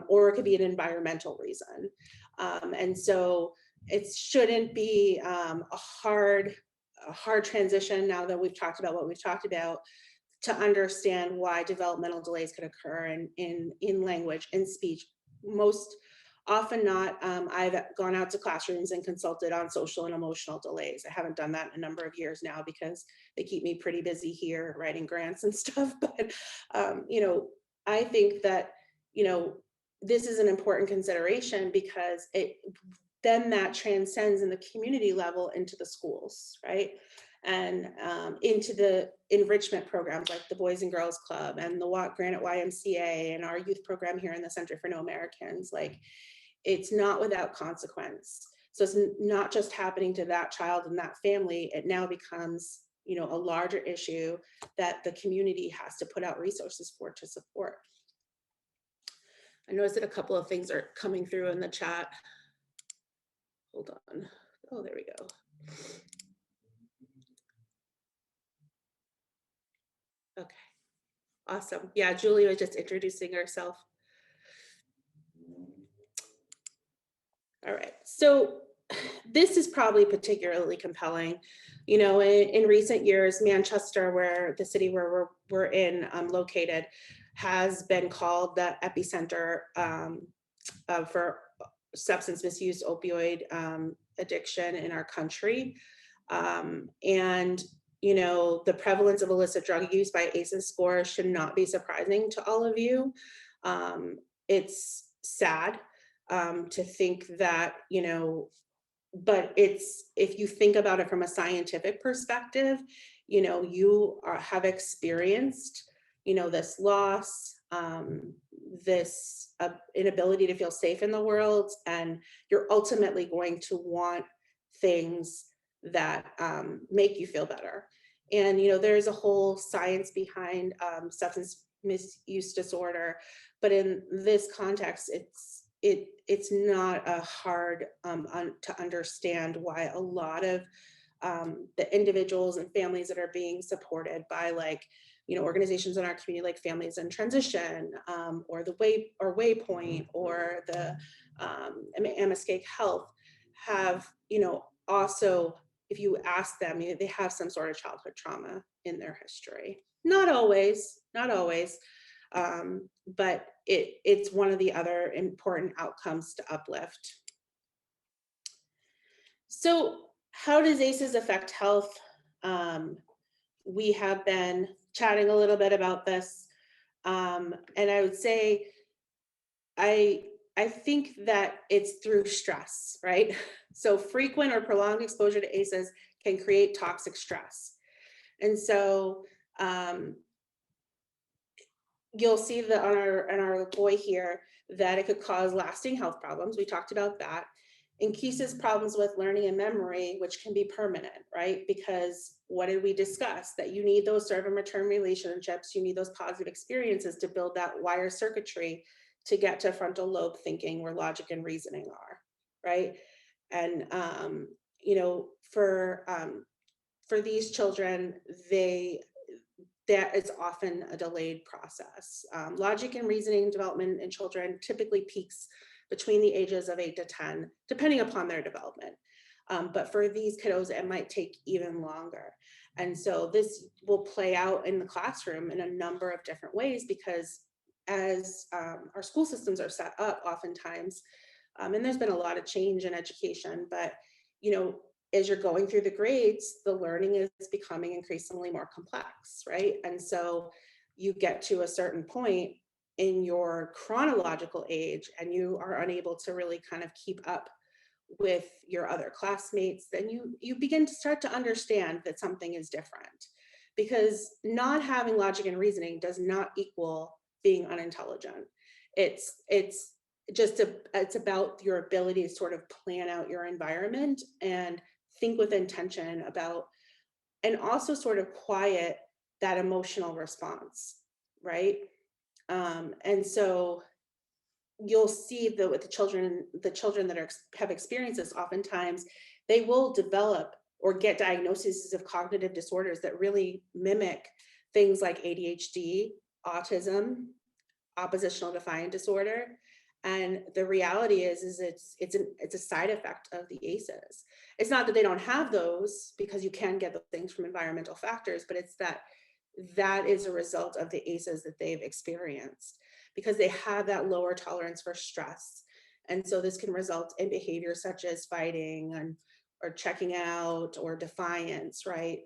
or it could be an environmental reason. And so it shouldn't be a hard transition, now that we've talked about what we've talked about, to understand why developmental delays could occur in language and speech. Most often not. I've gone out to classrooms and consulted on social and emotional delays. I haven't done that in a number of years now because they keep me pretty busy here writing grants and stuff. But, I think that, this is an important consideration, because then that transcends in the community level into the schools, right? And into the enrichment programs like the Boys and Girls Club and the Granite YMCA and our youth program here in the Center for No Americans. Like, it's not without consequence. So it's not just happening to that child and that family. It now becomes, a larger issue that the community has to put out resources for to support. I noticed that a couple of things are coming through in the chat. Hold on. Oh, there we go. Okay, awesome. Yeah, Julie was just introducing herself. All right, so this is probably particularly compelling. In recent years, Manchester, where the city where we're in located, has been called the epicenter for substance misuse, opioid addiction in our country. And the prevalence of illicit drug use by ACEs score should not be surprising to all of you. It's sad to think that, but if you think about it from a scientific perspective, you have experienced, this loss, this inability to feel safe in the world, and you're ultimately going to want things that make you feel better. And there's a whole science behind substance misuse disorder, but in this context, it's not a hard to understand why a lot of the individuals and families that are being supported by organizations in our community, like Families in Transition, or the Waypoint, or the Amoskeag Health, have also, if you ask them, they have some sort of childhood trauma in their history. Not always, but it's one of the other important outcomes to uplift. So how does ACEs affect health? We have been chatting a little bit about this, and I would say I think that it's through stress, right? So frequent or prolonged exposure to ACEs can create toxic stress. And so you'll see that on our boy here that it could cause lasting health problems. We talked about that. Increases problems with learning and memory, which can be permanent, right? Because what did we discuss? That you need those serve and return relationships, you need those positive experiences to build that wire circuitry to get to frontal lobe thinking, where logic and reasoning are, right? And for these children, that is often a delayed process. Logic and reasoning development in children typically peaks between the ages of 8 to 10, depending upon their development. But for these kiddos, it might take even longer. And so this will play out in the classroom in a number of different ways, because as our school systems are set up, oftentimes And there's been a lot of change in education, but, you know, as you're going through the grades, the learning is becoming increasingly more complex, right? And so you get to a certain point in your chronological age and you are unable to really kind of keep up with your other classmates, then you begin to start to understand that something is different, because not having logic and reasoning does not equal being unintelligent. It's it's about your ability to sort of plan out your environment and think with intention about, and also sort of quiet that emotional response, right? And so you'll see that with the children that have experienced this, oftentimes they will develop or get diagnoses of cognitive disorders that really mimic things like ADHD, autism, oppositional defiant disorder. And the reality is it's a side effect of the ACEs. It's not that they don't have those, because you can get those things from environmental factors, but it's that is a result of the ACEs that they've experienced, because they have that lower tolerance for stress. And so this can result in behaviors such as fighting or checking out or defiance, right?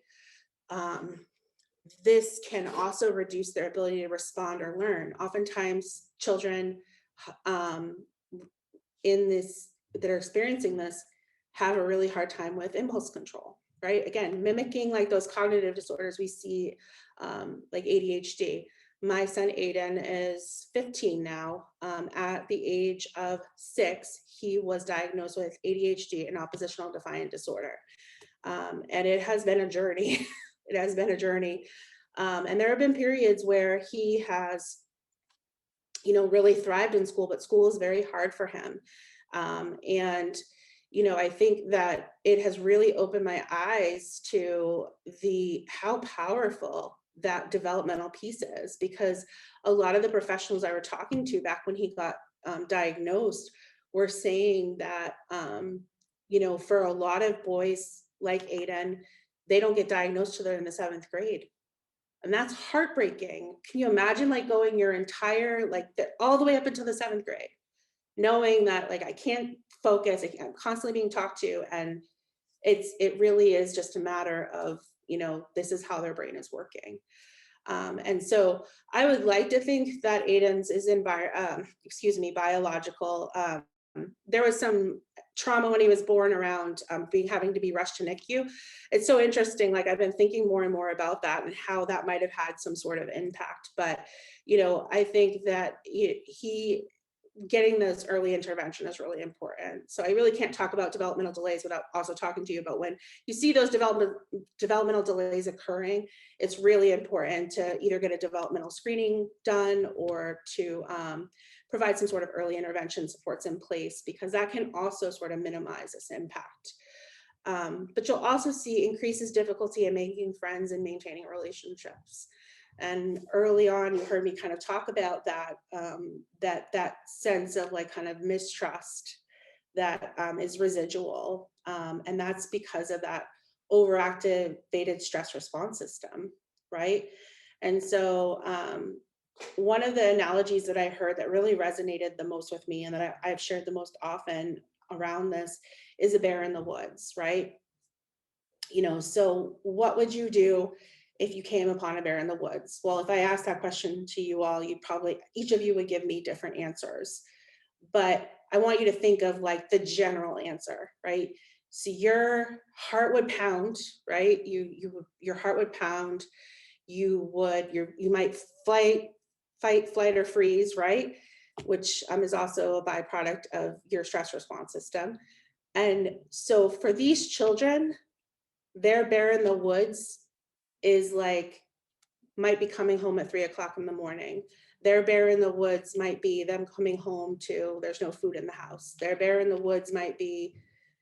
This can also reduce their ability to respond or learn. Oftentimes children in this that are experiencing this have a really hard time with impulse control, right? Again, mimicking like those cognitive disorders we see, like ADHD. My son Aiden is 15 now. At the age of 6, he was diagnosed with ADHD and oppositional defiant disorder. And it has been a journey. It has been a journey. And there have been periods where he has, you know, really thrived in school, but school is very hard for him. And, you know, I think that it has really opened my eyes to how powerful that developmental piece is, because a lot of the professionals I were talking to back when he got diagnosed were saying that, you know, for a lot of boys like Aiden, they don't get diagnosed till they're in the 7th grade. And that's heartbreaking. Can you imagine like going your entire, all the way up until the 7th grade, knowing that like I can't focus, I'm constantly being talked to, and it really is just a matter of, you know, this is how their brain is working. And so I would like to think that Aiden's is biological. There was some trauma when he was born around having to be rushed to NICU. It's so interesting. Like I've been thinking more and more about that and how that might have had some sort of impact. But, you know, I think that he getting this early intervention is really important. So I really can't talk about developmental delays without also talking to you about when you see those developmental delays occurring, it's really important to either get a developmental screening done or to provide some sort of early intervention supports in place, because that can also sort of minimize this impact. But you'll also see increases difficulty in making friends and maintaining relationships. And early on, you heard me kind of talk about that, that sense of like kind of mistrust that is residual. And that's because of that overactivated stress response system, right? And so one of the analogies that I heard that really resonated the most with me and that I've shared the most often around this is a bear in the woods, right? You know, so what would you do if you came upon a bear in the woods? Well, if I asked that question to you all, each of you would give me different answers. But I want you to think of like the general answer, right? So your heart would pound, right? Your heart would pound. You might fight, flight, or freeze, right? Which is also a byproduct of your stress response system. And so for these children, their bear in the woods is like, might be coming home at 3 o'clock in the morning. Their bear in the woods might be them coming home to, there's no food in the house. Their bear in the woods might be,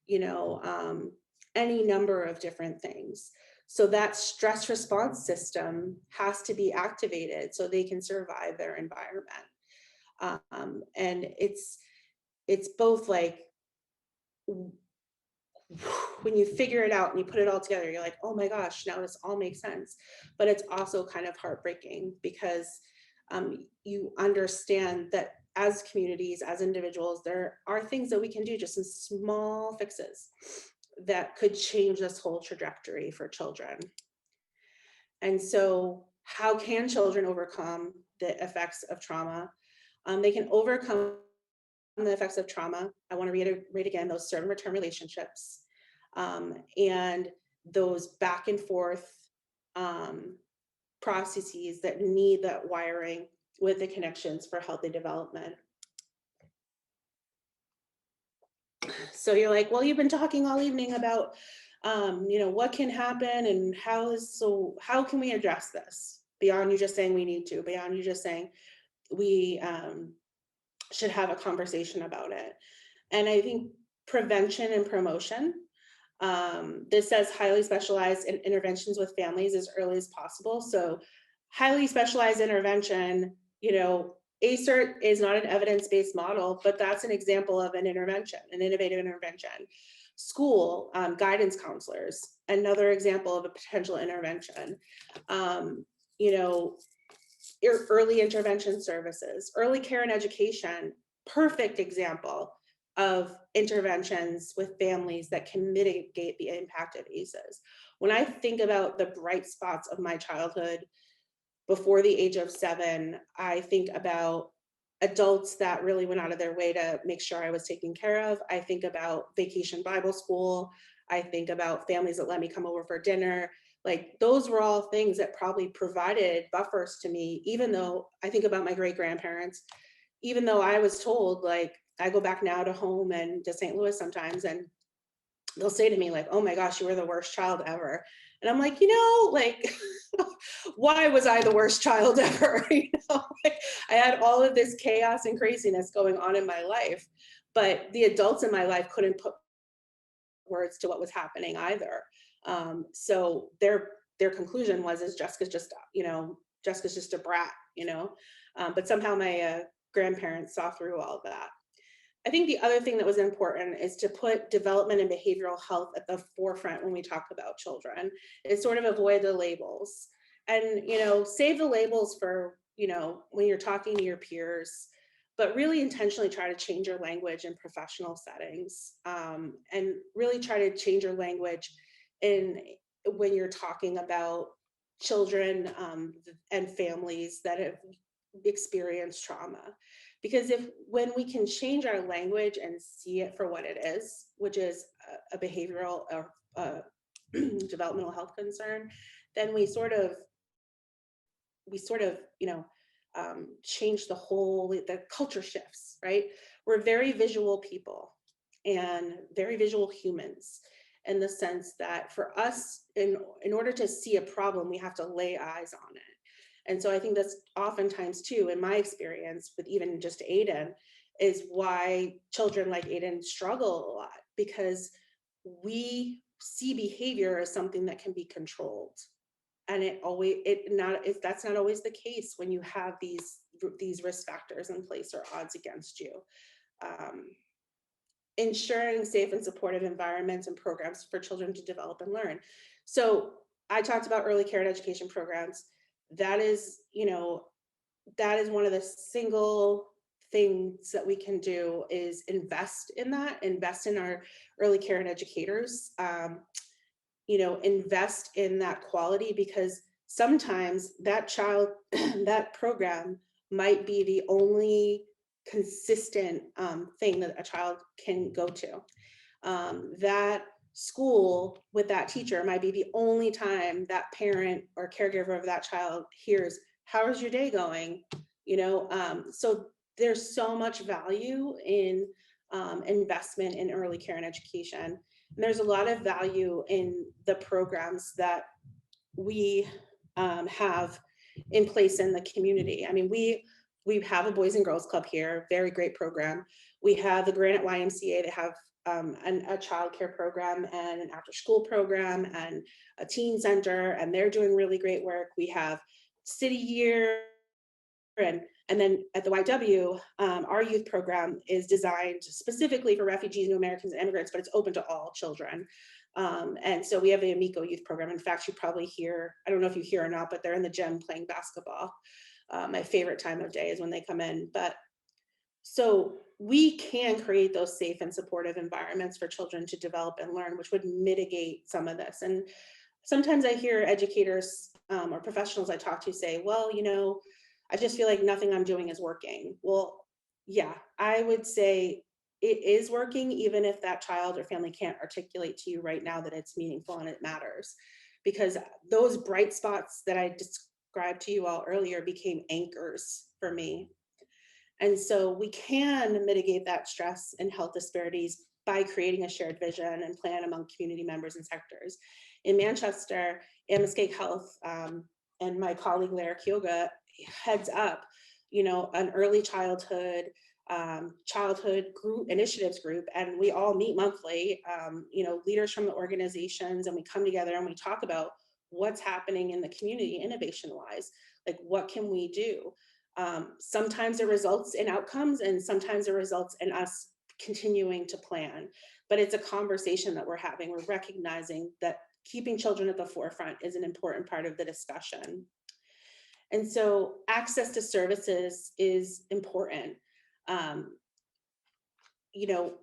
you know, any number of different things. So that stress response system has to be activated so they can survive their environment. And it's both like, when you figure it out and you put it all together, you're like, oh my gosh, now this all makes sense. But it's also kind of heartbreaking because you understand that as communities, as individuals, there are things that we can do, just some small fixes that could change this whole trajectory for children. And so how can children overcome the effects of trauma? They can overcome the effects of trauma. I want to reiterate again, those serve and return relationships, and those back and forth processes that need that wiring with the connections for healthy development. So you're like, well, you've been talking all evening about, what can happen and how can we address this beyond you just saying we need to, beyond you just saying we should have a conversation about it. And I think prevention and promotion, this says highly specialized in interventions with families as early as possible. So highly specialized intervention, ACERT is not an evidence-based model, but that's an example of an intervention, an innovative intervention. School guidance counselors, another example of a potential intervention. Early intervention services, early care and education, perfect example of interventions with families that can mitigate the impact of ACEs. When I think about the bright spots of my childhood before the age of 7, I think about adults that really went out of their way to make sure I was taken care of. I think about Vacation Bible School. I think about families that let me come over for dinner. Like, those were all things that probably provided buffers to me, even though I think about my great-grandparents, even though I was told, like, I go back now to home and to St. Louis sometimes, and they'll say to me, like, oh my gosh, you were the worst child ever. And I'm like, why was I the worst child ever? I had all of this chaos and craziness going on in my life, but the adults in my life couldn't put words to what was happening either. So their conclusion was, Jessica's just a brat, but somehow my grandparents saw through all of that. I think the other thing that was important is to put development and behavioral health at the forefront when we talk about children, is sort of avoid the labels and, save the labels for, when you're talking to your peers, but really intentionally try to change your language in professional settings, and really try to change your language when you're talking about children and families that have experienced trauma. Because when we can change our language and see it for what it is, which is a behavioral or developmental health concern, then we sort of change the culture shifts, right? We're very visual people and very visual humans, in the sense that for us, in order to see a problem, we have to lay eyes on it. And so I think that's oftentimes too, in my experience with even just Aiden, is why children like Aiden struggle a lot, because we see behavior as something that can be controlled. And that's not always the case when you have these risk factors in place or odds against you. Ensuring safe and supportive environments and programs for children to develop and learn. So I talked about early care and education programs. That is one of the single things that we can do, is invest in our early care and educators, invest in that quality, because sometimes that child, that program might be the only consistent thing that a child can go to. That school with that teacher might be the only time that parent or caregiver of that child hears, how's your day going? So there's so much value in investment in early care and education. And there's a lot of value in the programs that we have in place in the community. I mean, we have a Boys and Girls Club here, very great program. We have the Granite YMCA. They have a childcare program and an after school program and a teen center, and they're doing really great work. We have City Year, and then at the YW, our youth program is designed specifically for refugees, new Americans, and immigrants, but it's open to all children. And so we have the Amico youth program. In fact, you probably hear, I don't know if you hear or not, but they're in the gym playing basketball. My favorite time of day is when they come in. But So we can create those safe and supportive environments for children to develop and learn, which would mitigate some of this. And sometimes I hear educators or professionals I talk to say, well, I just feel like nothing I'm doing is working. Well, yeah, I would say it is working, even if that child or family can't articulate to you right now that it's meaningful and it matters. Because those bright spots that I described to you all earlier became anchors for me. And so we can mitigate that stress and health disparities by creating a shared vision and plan among community members and sectors. In Manchester, Amoskeag Health and my colleague Lara Kyoga heads up, an early childhood group initiatives group, and we all meet monthly, leaders from the organizations, and we come together and we talk about what's happening in the community innovation wise, like what can we do? Sometimes it results in outcomes and sometimes it results in us continuing to plan, but it's a conversation that we're having. We're recognizing that keeping children at the forefront is an important part of the discussion. And so access to services is important.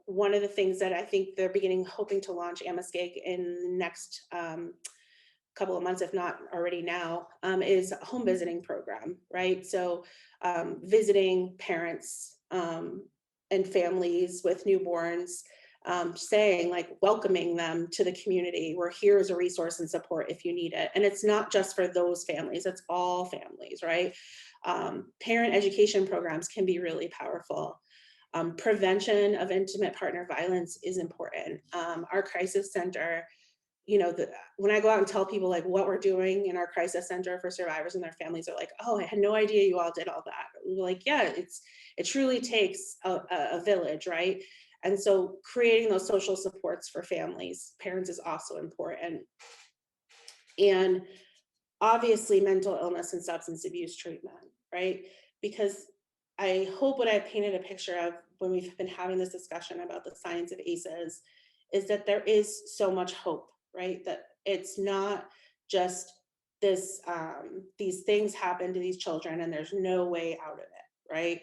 One of the things that I think they're hoping to launch Amoskeag in the next couple of months, if not already now, is a home visiting program, right? So visiting parents and families with newborns, saying like welcoming them to the community. We're here as a resource and support if you need it. And it's not just for those families, it's all families, right? Parent education programs can be really powerful. Prevention of intimate partner violence is important. Our crisis center, when I go out and tell people like what we're doing in our crisis center for survivors and their families, are like, oh, I had no idea you all did all that. We're like, yeah, it truly takes a village, right? And so creating those social supports for families, parents, is also important. And obviously mental illness and substance abuse treatment, right? Because I hope what I painted a picture of when we've been having this discussion about the science of ACEs is that there is so much hope, right? That it's not just this, these things happen to these children and there's no way out of it, right?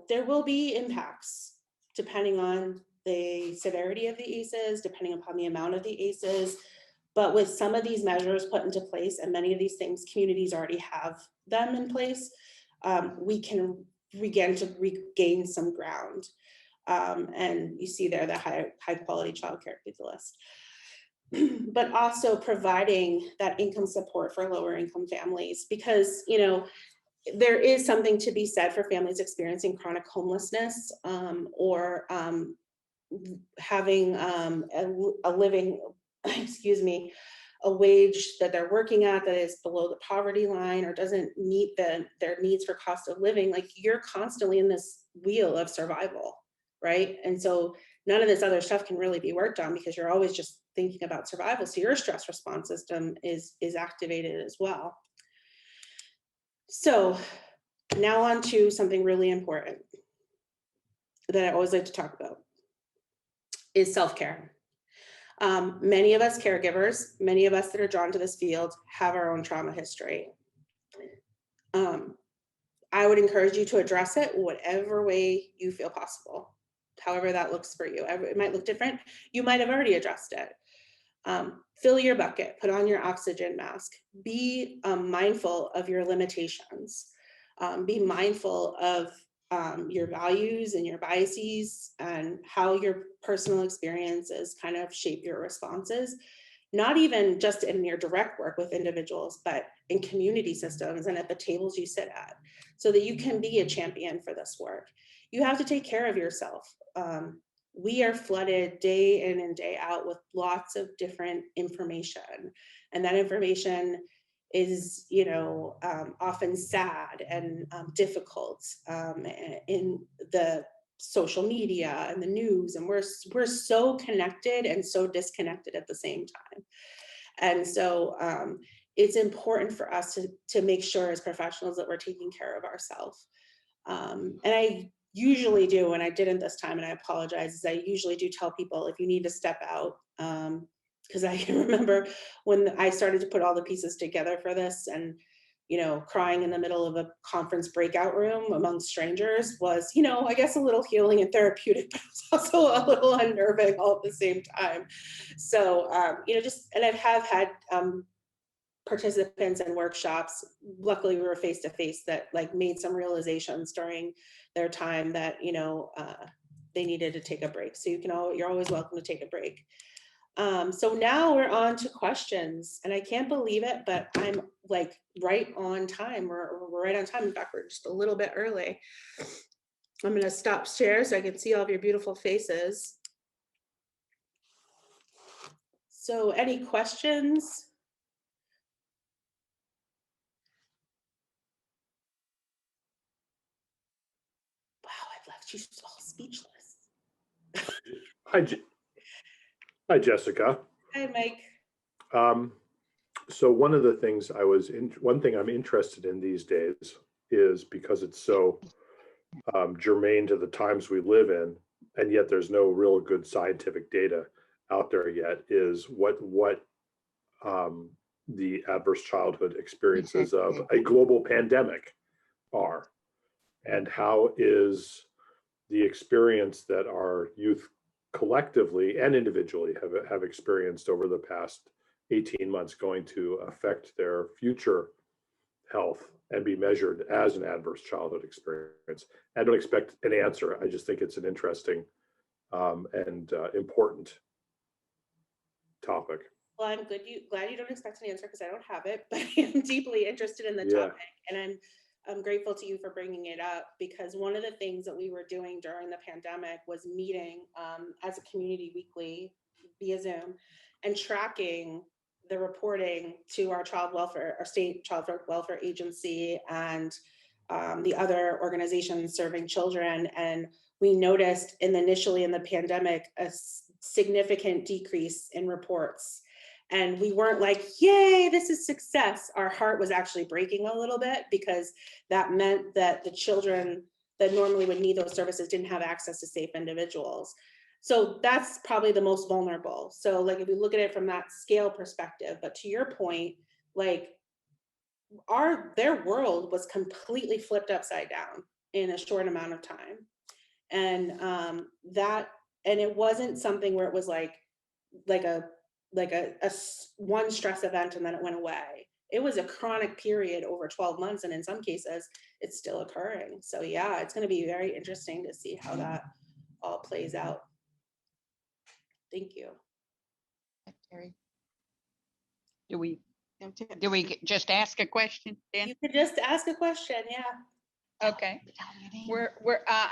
There will be impacts depending on the severity of the ACEs, depending upon the amount of the ACEs. But with some of these measures put into place, and many of these things, communities already have them in place, we can begin to regain some ground. And you see there the high quality childcare through the list. But also providing that income support for lower income families, because there is something to be said for families experiencing chronic homelessness, or having a living, a wage that they're working at that is below the poverty line or doesn't meet their needs for cost of living. Like, you're constantly in this wheel of survival, right? And so none of this other stuff can really be worked on because you're always just thinking about survival. So your stress response system is activated as well. So now on to something really important that I always like to talk about is self-care. Many of us caregivers, many of us that are drawn to this field have our own trauma history. I would encourage you to address it whatever way you feel possible, however that looks for you. It might look different. You might have already addressed it. Fill your bucket, put on your oxygen mask, be mindful of your limitations, be mindful of your values and your biases and how your personal experiences kind of shape your responses, not even just in your direct work with individuals, but in community systems and at the tables you sit at, so that you can be a champion for this work. You have to take care of yourself. We are flooded day in and day out with lots of different information, and that information is, often sad and difficult in the social media and the news, and we're so connected and so disconnected at the same time. And so it's important for us to make sure as professionals that we're taking care of ourselves. And I usually do, and I didn't this time, and I apologize, is I usually do tell people if you need to step out, because I can remember when I started to put all the pieces together for this, and you know, crying in the middle of a conference breakout room among strangers was, you know, I guess a little healing and therapeutic, but it was also a little unnerving all at the same time. So, you know, just, and I have had participants and workshops, luckily we were face to face, that like made some realizations during their time that, you know, they needed to take a break. So you're always welcome to take a break. So now we're on to questions, and I can't believe it, but I'm like right on time. We're right on time. In fact, we're just a little bit early. I'm going to stop share so I can see all of your beautiful faces. So any questions? Wow, I've left you all speechless. Hi, Jessica. Hi, Mike. So one of the things one thing I'm interested in these days is, because it's so germane to the times we live in, and yet there's no real good scientific data out there yet, is what the adverse childhood experiences of a global pandemic are, and how is the experience that our youth collectively and individually have experienced over the past 18 months going to affect their future health and be measured as an adverse childhood experience. I don't expect an answer. I just think it's an interesting and important topic. Well, I'm glad you don't expect an answer because I don't have it, but I am deeply interested in the topic, and I'm grateful to you for bringing it up, because one of the things that we were doing during the pandemic was meeting as a community weekly via Zoom and tracking the reporting to our state child welfare agency and the other organizations serving children. And we noticed initially in the pandemic a significant decrease in reports. And we weren't like, yay, this is success. Our heart was actually breaking a little bit, because that meant that the children that normally would need those services didn't have access to safe individuals. So that's probably the most vulnerable. So like, if we look at it from that scale perspective, but to your point, like their world was completely flipped upside down in a short amount of time. And and it wasn't something where it was like a one stress event and then it went away. It was a chronic period over 12 months. And in some cases, it's still occurring. So yeah, it's going to be very interesting to see how that all plays out. Thank you. Terry. Do we just ask a question then? You could just ask a question, yeah. Okay.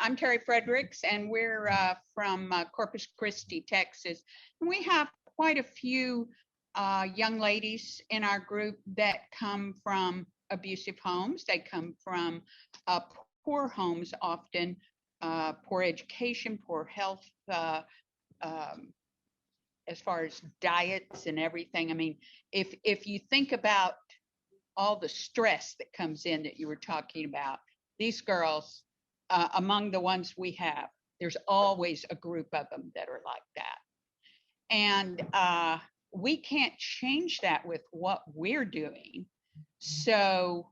I'm Terry Fredericks, and we're from Corpus Christi, Texas. And we have quite a few young ladies in our group that come from abusive homes. They come from poor homes, often poor education, poor health, as far as diets and everything. I mean, if you think about all the stress that comes in that you were talking about, these girls, among the ones we have, there's always a group of them that are like that. And we can't change that with what we're doing. So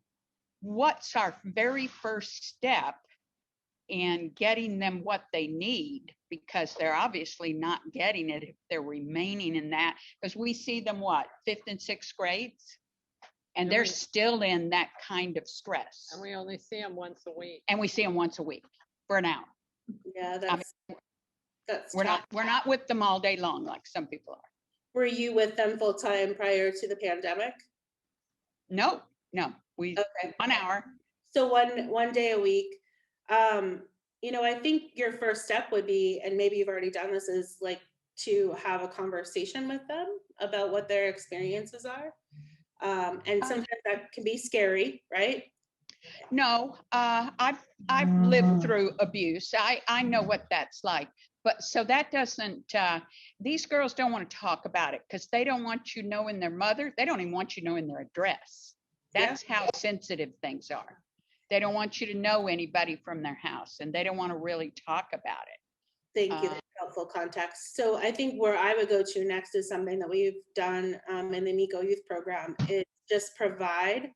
what's our very first step in getting them what they need? Because they're obviously not getting it if they're remaining in that, because we see them fifth and sixth grades, and they're still in that kind of stress. And we only see them once a week. And we see them once a week for an hour. Yeah, that's we're tough. not with them all day long like some people are. Were you with them full time prior to the pandemic? No, we okay. 1 hour. So one day a week. You know, I think your first step would be, and maybe you've already done this, is like to have a conversation with them about what their experiences are. And sometimes that can be scary, right? No, I've lived through abuse. I know what that's like. But so that doesn't, these girls don't want to talk about it because they don't want you knowing their mother. They don't even want you knowing their address. That's how sensitive things are. They don't want you to know anybody from their house, and they don't want to really talk about it. Thank you. That's helpful context. So I think where I would go to next is something that we've done in the MECO Youth Program, is just provide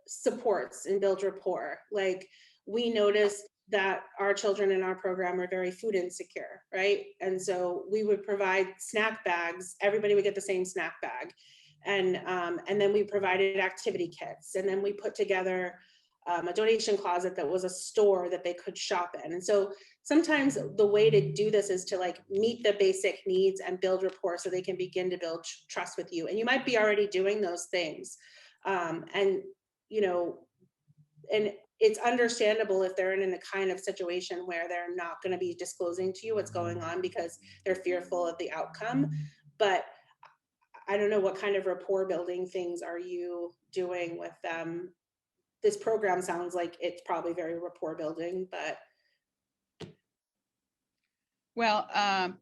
supports and build rapport. Like, we noticed that our children in our program are very food insecure, right? And so we would provide snack bags. Everybody would get the same snack bag. And then we provided activity kits. And then we put together a donation closet that was a store that they could shop in. And so sometimes the way to do this is to like meet the basic needs and build rapport so they can begin to build trust with you. And you might be already doing those things. And, you know, and it's understandable if they're in a kind of situation where they're not going to be disclosing to you what's going on because they're fearful of the outcome. But I don't know, what kind of rapport building things are you doing with them? This program sounds like it's probably very rapport building, but. Well,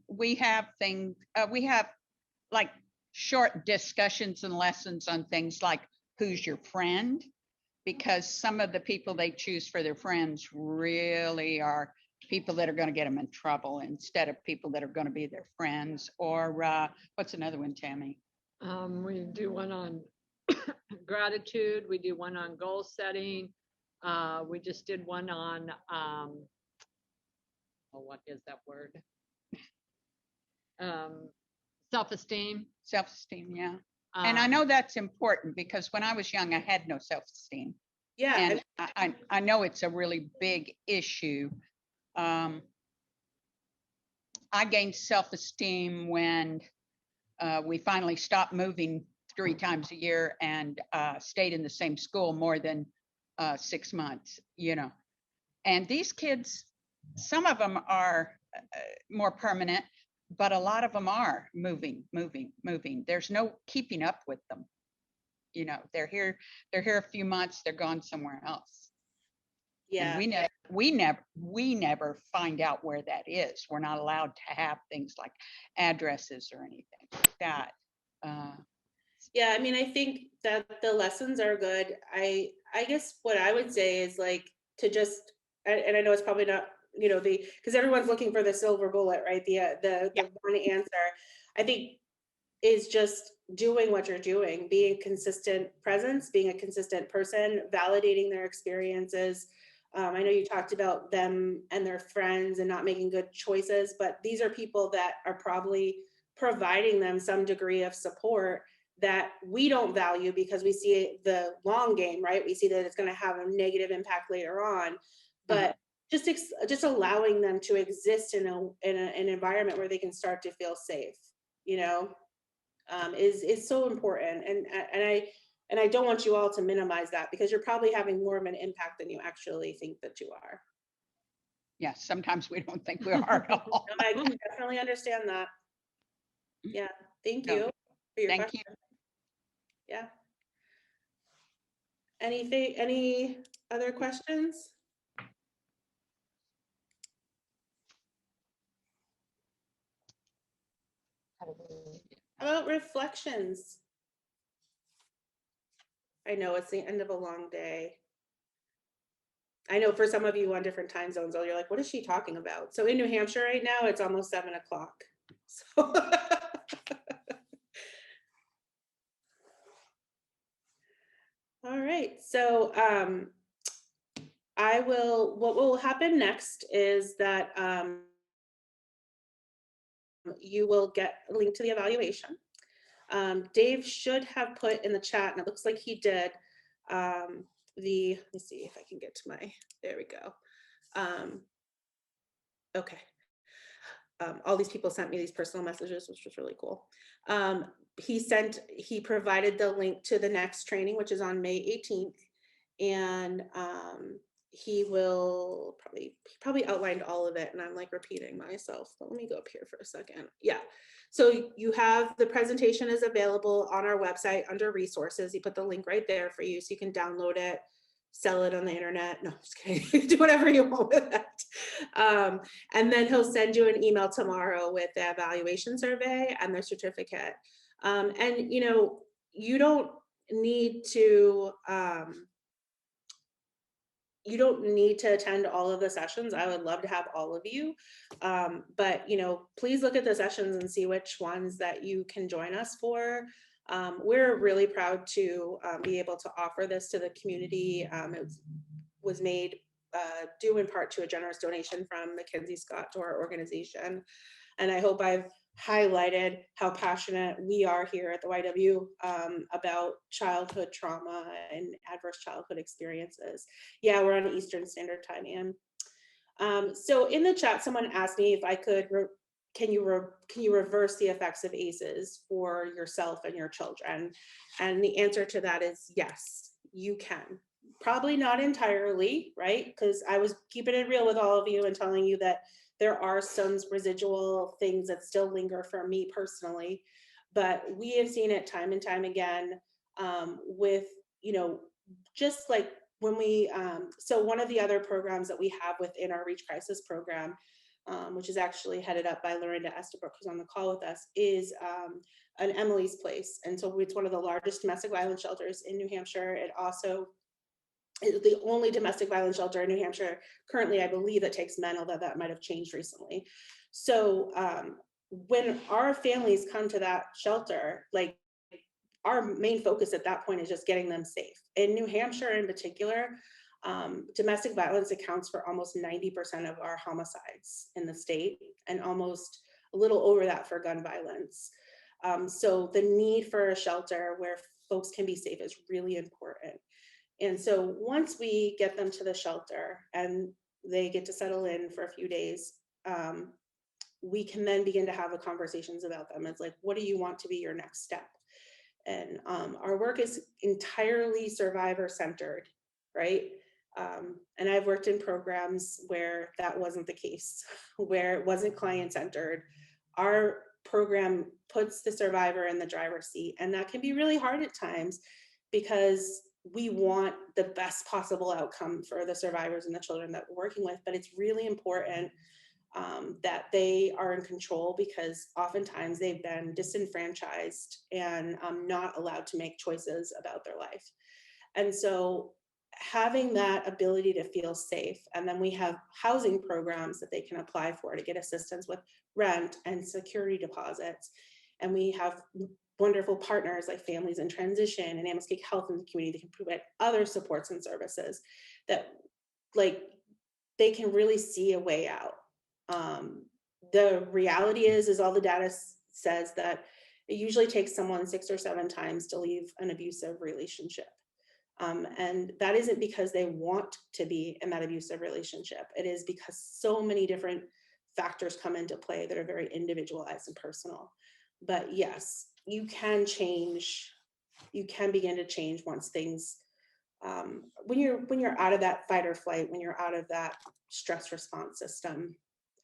we have things, we have like short discussions and lessons on things like who's your friend, because some of the people they choose for their friends really are people that are going to get them in trouble instead of people that are going to be their friends. Or what's another one, Tammy? We do one on gratitude. We do one on goal setting. We just did one on, what is that word? Self-esteem. Self-esteem, yeah. And I know that's important because when I was young, I had no self-esteem. Yeah. And I know it's a really big issue. I gained self-esteem when we finally stopped moving 3 times a year and stayed in the same school more than 6 months, you know. And these kids, some of them are more permanent, but a lot of them are moving. There's no keeping up with them. You know, they're here a few months, they're gone somewhere else. Yeah. And we never find out where that is. We're not allowed to have things like addresses or anything like that. Yeah, I mean, I think that the lessons are good. I guess what I would say is like to just, and I know it's probably not, you know, because everyone's looking for the silver bullet, right? The one answer, I think, is just doing what you're doing, being a consistent presence, being a consistent person, validating their experiences. I know you talked about them and their friends and not making good choices, but these are people that are probably providing them some degree of support that we don't value because we see the long game, right? We see that it's going to have a negative impact later on, but just allowing them to exist in an environment where they can start to feel safe, you know, is so important. And I don't want you all to minimize that because you're probably having more of an impact than you actually think that you are. Yeah, sometimes we don't think we are at all. No, I can definitely understand that. Yeah, thank you for your question. Yeah. Any other questions? How about reflections? I know it's the end of a long day. I know for some of you on different time zones, you're like, what is she talking about? So in New Hampshire right now, it's almost 7 o'clock. So all right, so what will happen next is that you will get a link to the evaluation. Dave should have put in the chat, and it looks like he did, let me see if I can get to there we go. Okay. All these people sent me these personal messages, which was really cool. He provided the link to the next training, which is on May 18th. And he probably outlined all of it, and I'm like repeating myself, but let me go up here for a second. Yeah, so you have the presentation is available on our website under resources. He put the link right there for you, so you can download it, sell it on the internet. No, I'm just kidding. Do whatever you want with that. And then he'll send you an email tomorrow with the evaluation survey and the certificate. And you know, you don't need to attend all of the sessions. I would love to have all of you. But you know, please look at the sessions and see which ones that you can join us for. We're really proud to be able to offer this to the community. It was made due in part to a generous donation from Mackenzie Scott to our organization. And I hope I've highlighted how passionate we are here at the YW about childhood trauma and adverse childhood experiences. Yeah, we're on Eastern Standard Time, Ann. So in the chat, someone asked me if I could, can you reverse the effects of ACEs for yourself and your children? And the answer to that is yes, you can. Probably not entirely, right? Because I was keeping it real with all of you and telling you that there are some residual things that still linger for me personally, but we have seen it time and time again with, just like when we, so one of the other programs that we have within our Reach Crisis program, which is actually headed up by Lorinda Estabrook, who's on the call with us, is an Emily's Place. And so it's one of the largest domestic violence shelters in New Hampshire. It also is the only domestic violence shelter in New Hampshire currently, I believe, that takes men, although that might have changed recently. So when our families come to that shelter, like our main focus at that point is just getting them safe. In New Hampshire in particular, domestic violence accounts for almost 90% of our homicides in the state, and almost a little over that for gun violence. So the need for a shelter where folks can be safe is really important. And so once we get them to the shelter and they get to settle in for a few days, we can then begin to have the conversations about them. It's like, what do you want to be your next step? And our work is entirely survivor centered, right? And I've worked in programs where that wasn't the case, where it wasn't client centered. Our program puts the survivor in the driver's seat, and that can be really hard at times because we want the best possible outcome for the survivors and the children that we're working with, but it's really important that they are in control, because oftentimes they've been disenfranchised and not allowed to make choices about their life. And so having that ability to feel safe, and then we have housing programs that they can apply for to get assistance with rent and security deposits. And we have wonderful partners like Families in Transition and Amoskeag Health in the community that can provide other supports and services that, like, they can really see a way out. The reality is all the data says that it usually takes someone 6 or 7 times to leave an abusive relationship. And that isn't because they want to be in that abusive relationship. It is because so many different factors come into play that are very individualized and personal. But yes, you can change, you can begin to change once things, when you're out of that fight or flight, when you're out of that stress response system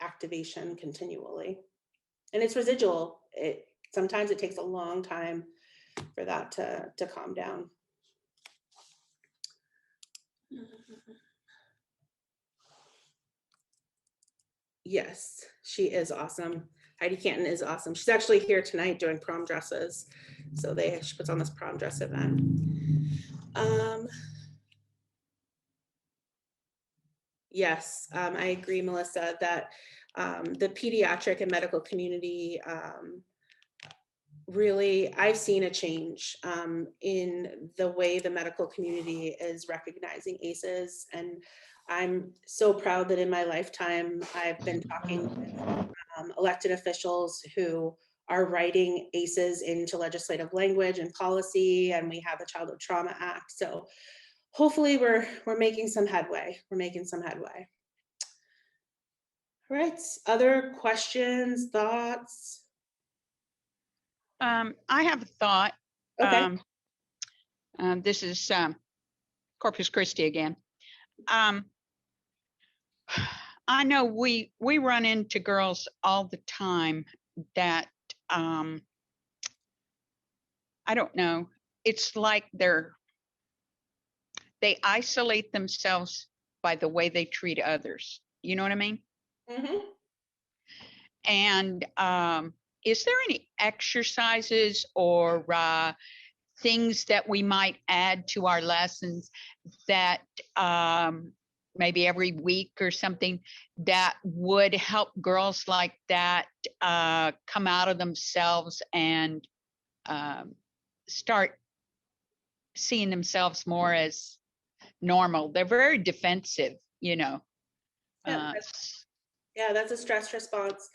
activation continually. And it's residual. Sometimes it takes a long time for that to calm down. Yes, she is awesome. Heidi Canton is awesome. She's actually here tonight doing prom dresses. So she puts on this prom dress event. Yes, I agree, Melissa, that the pediatric and medical community, really, I've seen a change in the way the medical community is recognizing ACEs. And I'm so proud that in my lifetime, I've been talking with elected officials who are writing ACEs into legislative language and policy, and we have the Childhood Trauma Act. So hopefully we're making some headway. We're making some headway. All right, other questions, thoughts? I have a thought. Okay. This is Corpus Christi again. I know we run into girls all the time that I don't know. It's like they isolate themselves by the way they treat others. You know what I mean? Mm-hmm. And is there any exercises or things that we might add to our lessons that maybe every week or something that would help girls like that come out of themselves and start seeing themselves more as normal. They're very defensive, you know. Yeah, Yeah, that's a stress response.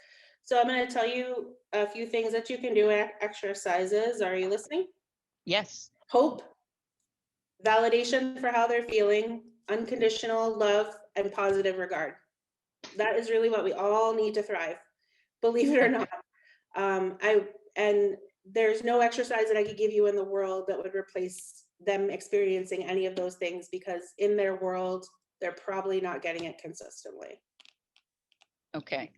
So I'm going to tell you a few things that you can do, exercises. Are you listening? Yes. Hope, validation for how they're feeling, unconditional love, and positive regard. That is really what we all need to thrive, believe it or not. And there's no exercise that I could give you in the world that would replace them experiencing any of those things, because in their world, they're probably not getting it consistently. Okay.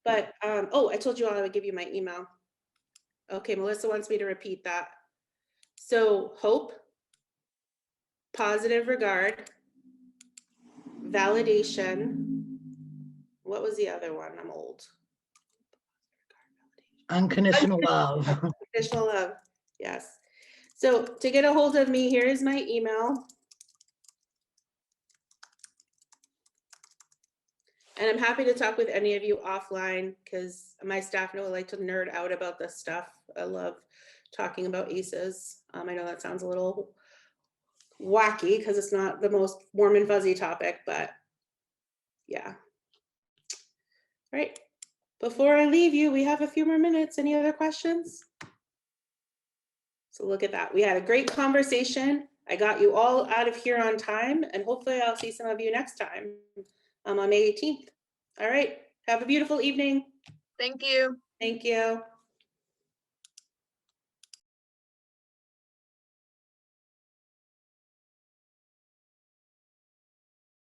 But, oh, I told you I would give you my email. Okay, Melissa wants me to repeat that. So hope, positive regard, validation. What was the other one? I'm old. Unconditional love. Unconditional love, yes. So to get a hold of me, here is my email. And I'm happy to talk with any of you offline, because my staff know I like to nerd out about this stuff. I love talking about ACEs. I know that sounds a little wacky because it's not the most warm and fuzzy topic, but yeah. All right. Before I leave you, we have a few more minutes. Any other questions? So look at that. We had a great conversation. I got you all out of here on time, and hopefully I'll see some of you next time on May 18th. All right. Have a beautiful evening. Thank you. Thank you.